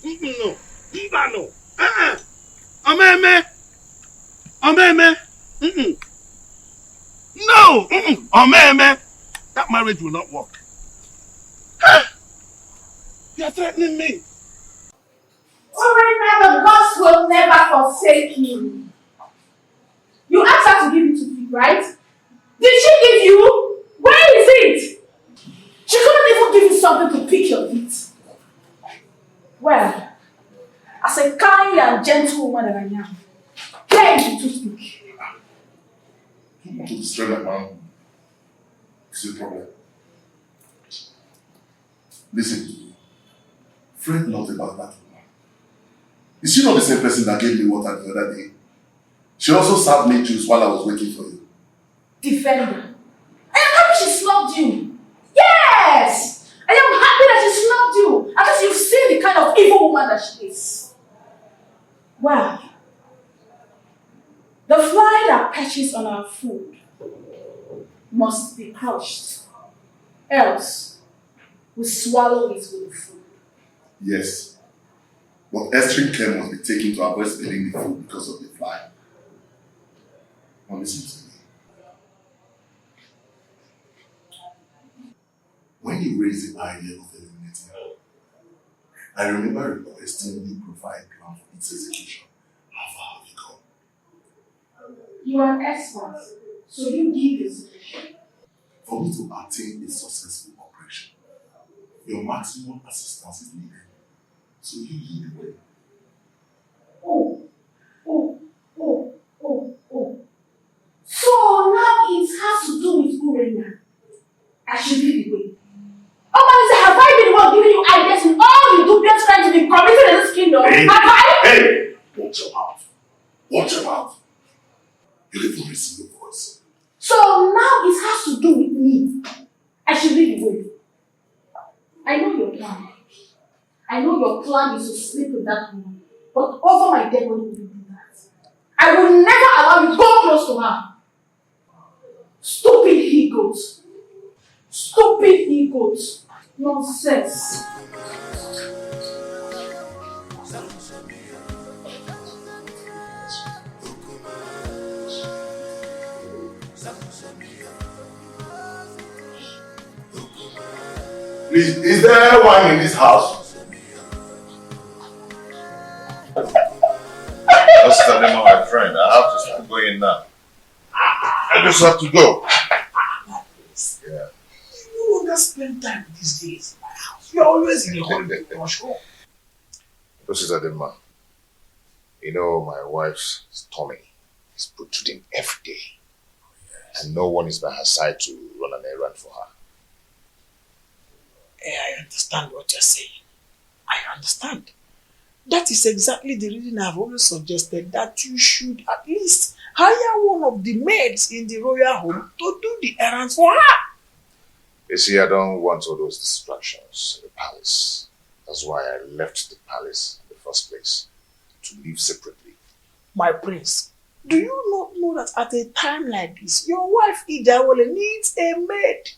No. No. Omeme! No! Oh, man. That marriage will not work. You are threatening me. Alright, now the gods will never forsake you. You asked her to give you to feed, right? Did she give you? Where is it? She couldn't even give you something to pick your feet. Well, as a kind and gentle woman that I am, care you to speak. To destroy my man is the problem. Listen to me. Fret not about that woman. Is she not the same person that gave me water the other day? She also served me juice while I was waiting for you. Defender. I am happy she snubbed you. Yes! I am happy that she snubbed you. At least you've seen the kind of evil woman that she is. Well, the fly that perches on our food must be crushed. Else, we swallow it with the food. Yes. But extreme care must be taken to avoid spilling the food because of the fly. Now listen to me. When you raised the idea of eliminating her, I remember requesting you provide plan for its execution. How far have you gone? You are an expert, so you give the solution. For me to attain a successful operation, your maximum assistance is needed. So you lead the way. Oh. So now it has to do with Urena. I should lead the way. Oh, have I been the one giving you ideas in all you do just trying to be committed in this kingdom? Hey, have I? Hey! Watch your mouth. Watch your mouth. You didn't receive your voice. So now it has to do with me. I should lead the way. I know your plan. I know your plan is to sleep with that woman. But over my dead body, will you do that? I will never allow you to go close to her. Stupid egos. Stupid egos. Nonsense. Please, is there wine in this house? That's my friend. I have to start going now. I just have to go. Yeah. You longer spend time these days in my house. You're always in a holiday rush home. This is Adema. You know, my wife's tummy is protruding every day. Yes. And no one is by her side to run an errand for her. I understand what you're saying. I understand. That is exactly the reason I've always suggested that you should at least hire one of the maids in the royal home to do the errands for her. You see, I don't want all those distractions in the palace. That's why I left the palace in the first place, to live separately. My prince, do you not know that at a time like this, your wife Ijawole needs a maid?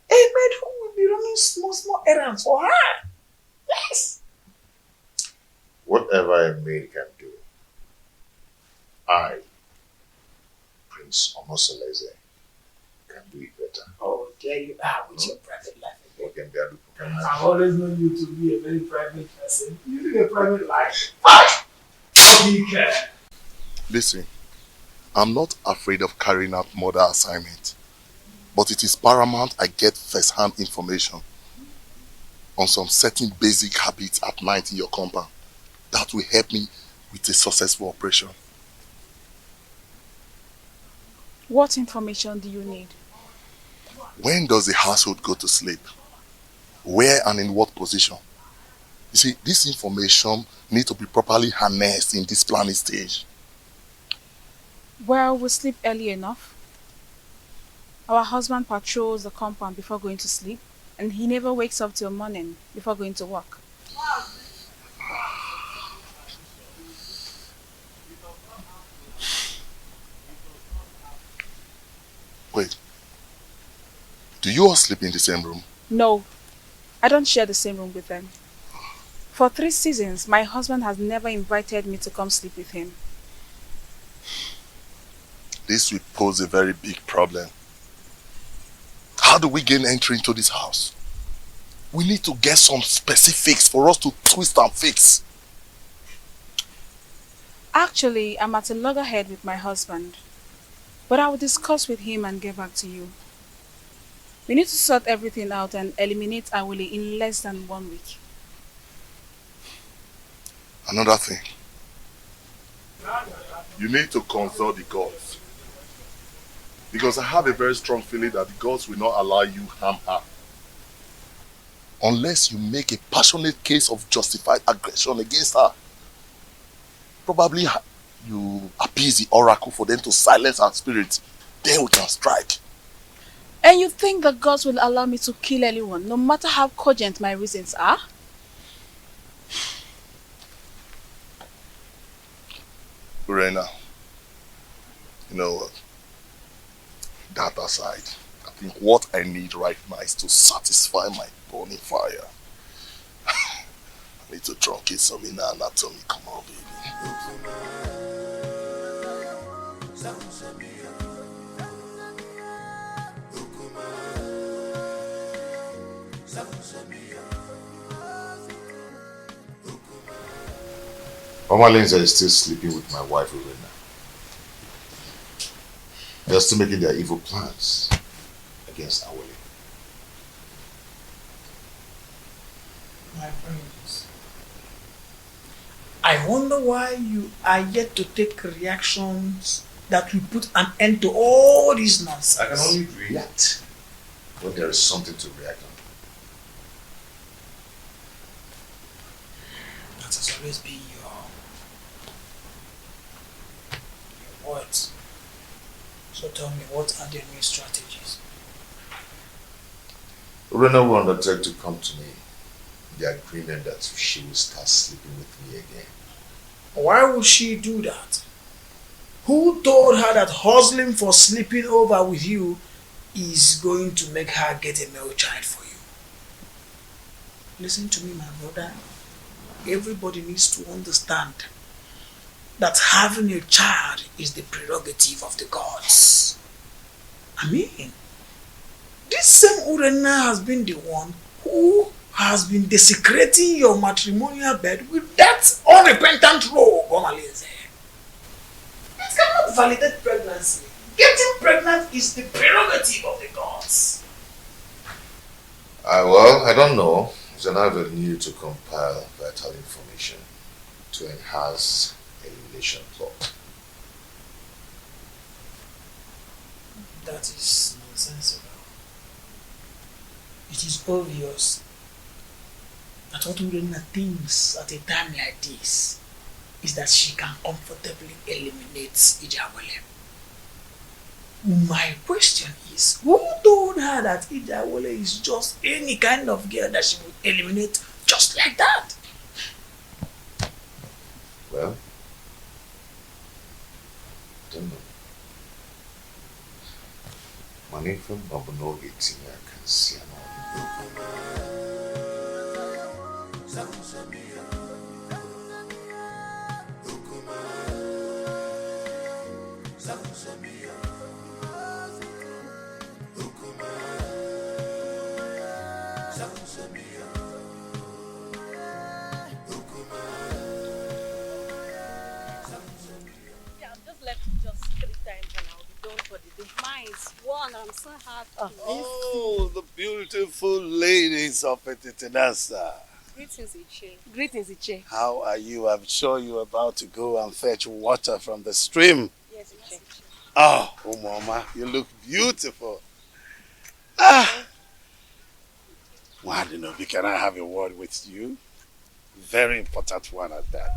A maid who will be running small errands for her. Yes. Whatever a maid can do, I, Prince Omosoleze, can do it better. Oh, there you are with your private life again. Okay, I've always known you to be a very private person. You live a private life. You care. Listen, I'm not afraid of carrying out murder assignment, but it is paramount I get first-hand information on some certain basic habits at night in your compound. That will help me with a successful operation. What information do you need? When does the household go to sleep? Where and in what position? You see, this information needs to be properly harnessed in this planning stage. Well, we sleep early enough. Our husband patrols the compound before going to sleep, and he never wakes up till morning before going to work. Wait, do you all sleep in the same room? No, I don't share the same room with them. For 3 seasons, my husband has never invited me to come sleep with him. this will pose a very big problem. How do we gain entry into this house? We need to get some specifics for us to twist and fix. Actually, I'm at a loggerhead with my husband. But I will discuss with him and get back to you. We need to sort everything out and eliminate Awele in less than 1 week. Another thing. You need to consult the gods. Because I have a very strong feeling that the gods will not allow you harm her. Unless you make a passionate case of justified aggression against her. Probably you appease the oracle for them to silence her spirit. Then we can strike. And you think the gods will allow me to kill anyone, no matter how cogent my reasons are? Urena, you know what? That aside, I think what I need right now is to satisfy my burning fire. I need to truncate some inner anatomy. Come on, baby. Mama Lindsay is still sleeping with my wife, Urena. They're still making their evil plans against Awele. My friends, I wonder why you are yet to take reactions that will put an end to all this nonsense. I can only react when there is something to react on. That has always been your words. So tell me, what are the new strategies? Urena will undertake to come to me. The agreement that she will start sleeping with me again. Why would she do that? Who told her that hustling for sleeping over with you is going to make her get a male child for you? Listen to me, my brother. Everybody needs to understand that having a child is the prerogative of the gods. I mean, this same Urena has been the one who has been desecrating your matrimonial bed with that unrepentant rogue, Omalinze. It cannot validate pregnancy. Getting pregnant is the prerogative of the gods. Well, I don't know. It's an avenue to compile vital information to enhance elimination plot. That is nonsensical. It is obvious that what Urena thinks at a time like this is that she can comfortably eliminate Ijawele. My question is, who told her that Ijawele is just any kind of girl that she would eliminate just like that? Well, I don't know. Money from Babuno getting I can see I'm so happy. Oh, the beautiful ladies of Etitinasa. Greetings, Iche. Greetings, Iche. How are you? I'm sure you're about to go and fetch water from the stream. Yes, Iche. Oh, Mama, you look beautiful. Wadinobi, can I have a word with you? Very important one at that.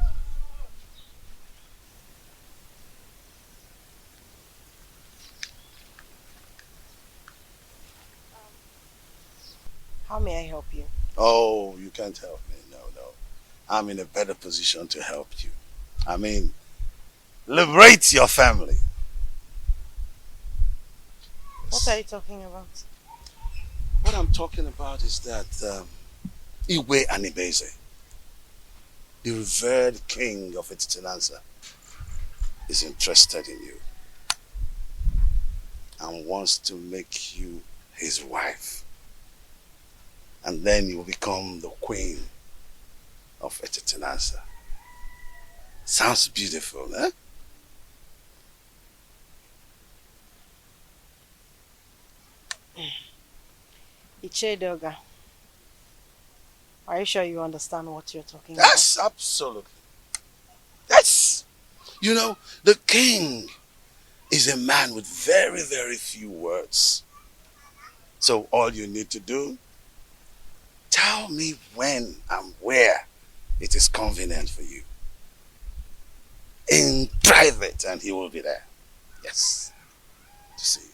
How may I help you? Oh, you can't help me. No. I'm in a better position to help you. I mean, liberate your family. What are you talking about? What I'm talking about is that Iwe Anibeze, the revered king of Etitinanza, is interested in you. and wants to make you his wife. And then you will become the queen of Etitinansa. Sounds beautiful, eh? Ichedoga, are you sure you understand what you're talking about? Yes, absolutely. Yes. You know, the king is a man with very, very few words. So all you need to do, tell me when and where it is convenient for you. In private, and he will be there. Yes. To see you.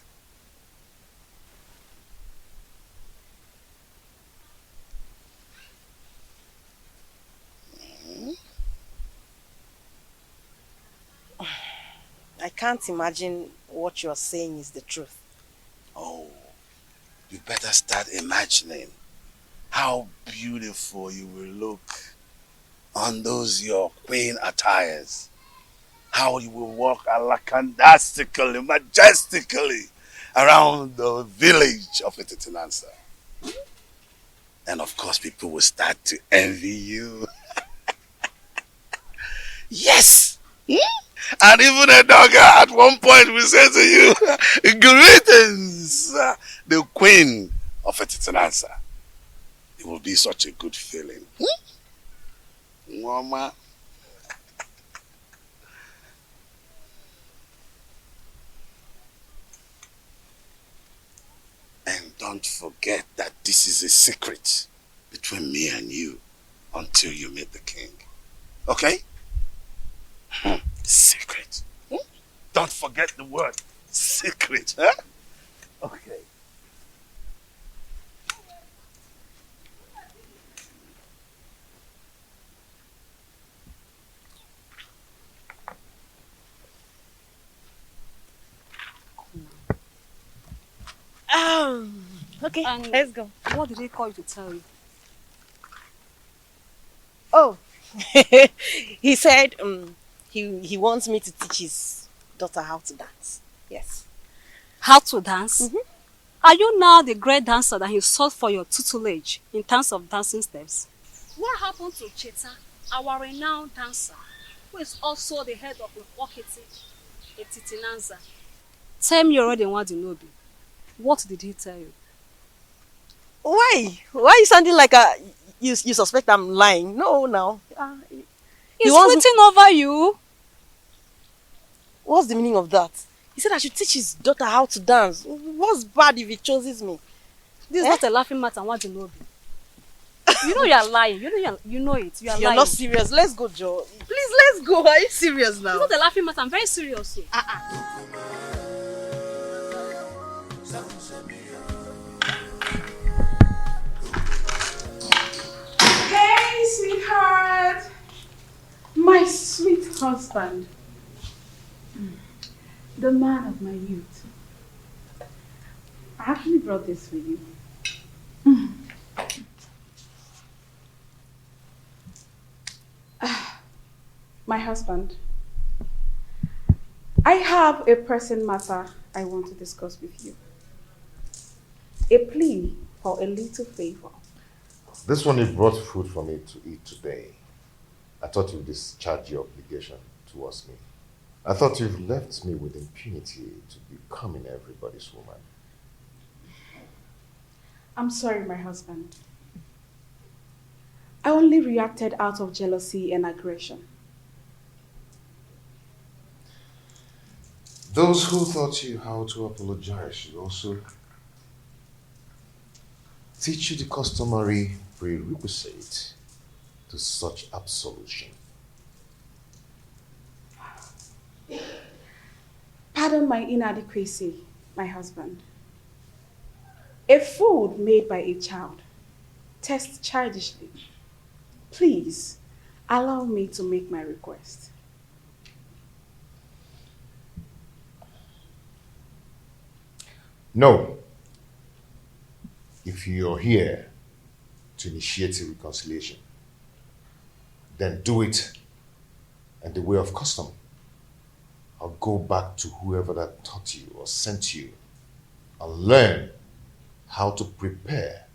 I can't imagine what you're saying is the truth. Oh, you better start imagining how beautiful you will look on those your queen attires. How you will walk alakandastically, majestically around the village of Etitinansa. And of course, people will start to envy you. Yes! And even a dogger at one point will say to you, greetings, the queen of Etitinansa. It will be such a good feeling. Mama. And don't forget that this is a secret between me and you until you meet the king. Okay? Secret. Don't forget the word secret. Huh? Okay. Okay, let's go. What did he call you to tell you? Oh, he said he wants me to teach his daughter how to dance. Yes. How to dance? Are you now the great dancer that he sought for your tutelage in terms of dancing steps? What happened to Cheta, our renowned dancer, who is also the head of Okiti, Etitinansa? Tell me already Wadinobi. What did he tell you? Why? Why are you sounding like you suspect I'm lying? No, now. He's waiting over you. What's the meaning of that? He said I should teach his daughter how to dance. What's bad if he chooses me? This is not a laughing matter, Wadinobi. You know you are lying. You know it. You are lying. You're not serious. Let's go, Joe. Please, let's go. Are you serious now? It's not a laughing matter. I'm very serious. Hey, sweetheart. My sweet husband. The man of my youth. I actually brought this for you. My husband. I have a pressing matter I want to discuss with you. A plea for a little favor. This one you brought food for me to eat today. I thought you'd discharge your obligation towards me. I thought you've left me with impunity to becoming everybody's woman. I'm sorry, my husband. I only reacted out of jealousy and aggression. Those who taught you how to apologize should also teach you the customary prerequisite to such absolution. Pardon my inadequacy, my husband. A food made by a child tastes childishly. Please, allow me to make my request. No. If you're here to initiate a reconciliation, then do it in the way of custom. I'll go back to whoever that taught you or sent you and learn how to prepare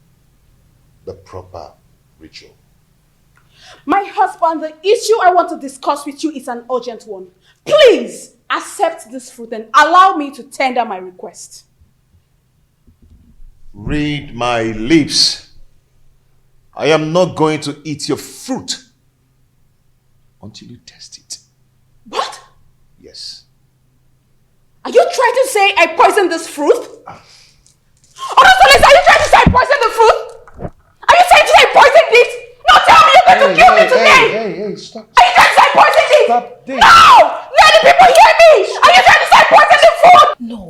the proper ritual. My husband, the issue I want to discuss with you is an urgent one. Please accept this fruit and allow me to tender my request. Read my lips. I am not going to eat your fruit until you test it. What? Yes. Are you trying to say I poisoned this fruit? Honestly, are you trying to say I poisoned the fruit? Are you trying to say I poisoned it? No, tell me you're going to kill me today! Hey, stop. Are you trying to say I poisoned it? Stop this. No! Let the people hear me! Are you trying to say I poisoned the fruit? No.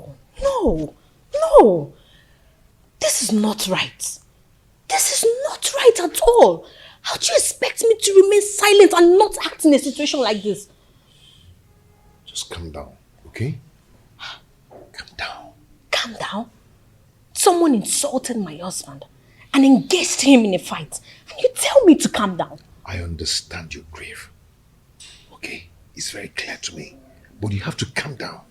This is not right. This is not right at all. How do you expect me to remain silent and not act in a situation like this? Just calm down, okay? Calm down. Calm down? Someone insulted my husband and engaged him in a fight. And you tell me to calm down? I understand your grief. Okay? It's very clear to me. But you have to calm down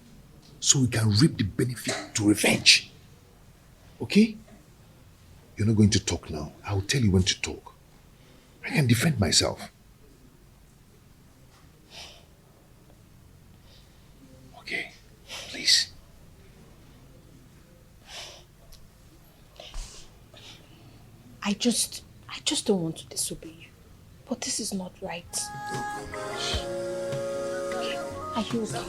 so we can reap the benefit to revenge. Okay? You're not going to talk now. I will tell you when to talk. I can defend myself. Okay? Please. I just don't want to disobey you. But this is not right. Are you okay?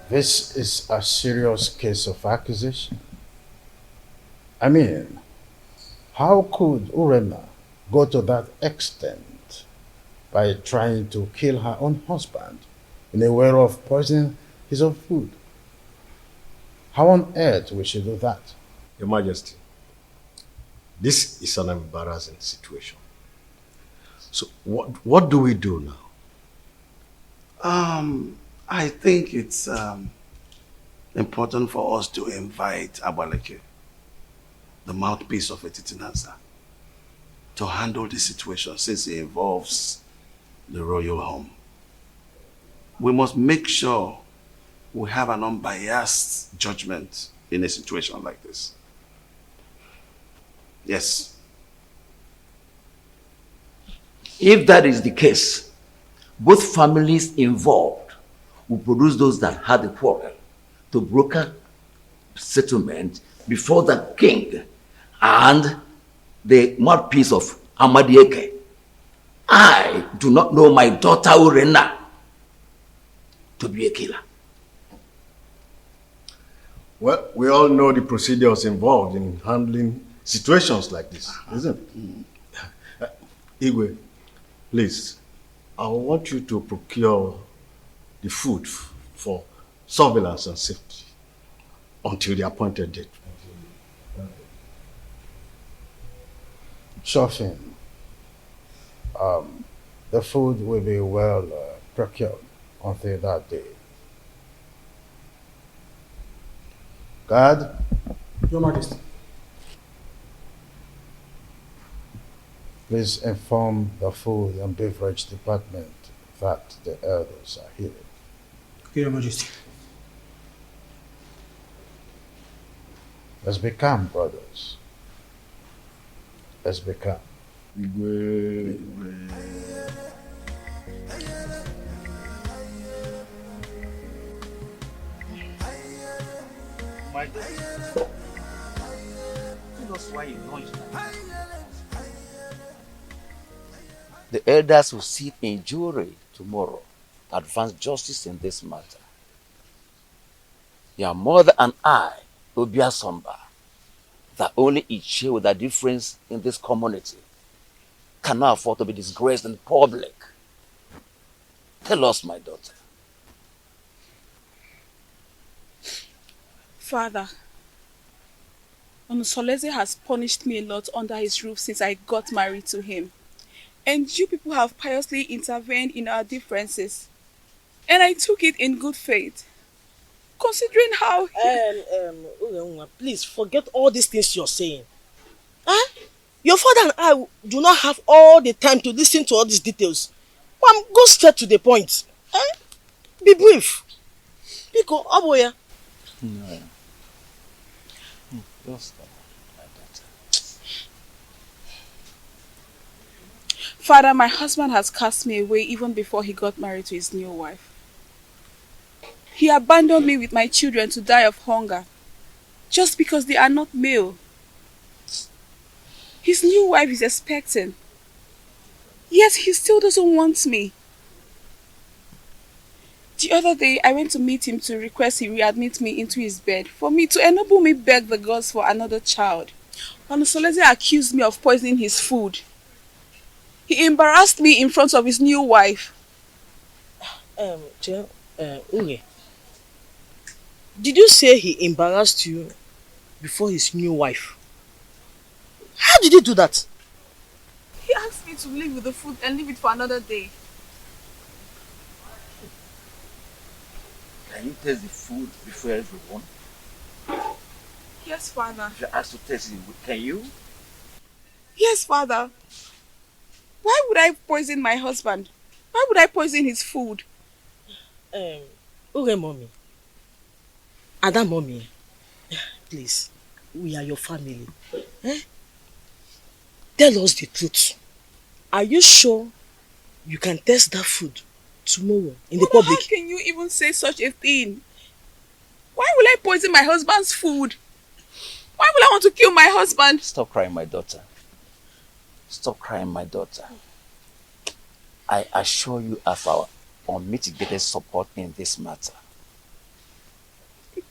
This is a serious case of accusation. I mean, how could Urena go to that extent by trying to kill her own husband in a way of poisoning his own food? How on earth will she do that? Your Majesty, this is an embarrassing situation. So what do we do now? I think it's important for us to invite Abaleke, the mouthpiece of Etitinansa, to handle the situation since it involves the royal home. We must make sure we have an unbiased judgment in a situation like this. Yes. If that is the case, both families involved will produce those that had the quarrel to broker settlement before the king and the mouthpiece of Amadieke. I do not know my daughter Urena to be a killer. Well, we all know the procedures involved in handling situations like this, isn't it? Igwe, please, I want you to procure the food for surveillance and safety until the appointed date. Sure thing. The food will be well procured until that day. Guard. Your Majesty. Please inform the food and beverage department that the elders are here. Okay, Your Majesty. Let's be calm, brothers. Let's be calm. The elders will sit in jury tomorrow to advance justice in this matter. Your mother and I will be somber that only each with a difference in this community cannot afford to be disgraced in public. Tell us, my daughter. Father, Onusoleze has punished me a lot under his roof since I got married to him. And you people have piously intervened in our differences. And I took it in good faith. Considering how... Please forget all these things you're saying. Huh? Your father and I do not have all the time to listen to all these details. Go straight to the point. Eh? Be brief. Biko, Aboya. No. Just Father, my husband has cast me away even before he got married to his new wife. He abandoned me with my children to die of hunger, just because they are not male. His new wife is expecting, yet he still doesn't want me. The other day, I went to meet him to request he readmit me into his bed for me to enable me beg the gods for another child. Onusoleze accused me of poisoning his food. He embarrassed me in front of his new wife. Unge, did you say he embarrassed you before his new wife? How did he do that? He asked me to leave with the food and leave it for another day. Can you taste the food before everyone? Yes, Father. If you ask to taste it, can you? Yes, Father. Why would I poison my husband? Why would I poison his food? Uge mommy. Ada mommy. Please, we are your family. Eh? Tell us the truth. Are you sure you can taste that food tomorrow in the public? How can you even say such a thing? Why will I poison my husband's food? Why will I want to kill my husband? Stop crying, my daughter. Stop crying, my daughter. I assure you of our unmitigated support in this matter.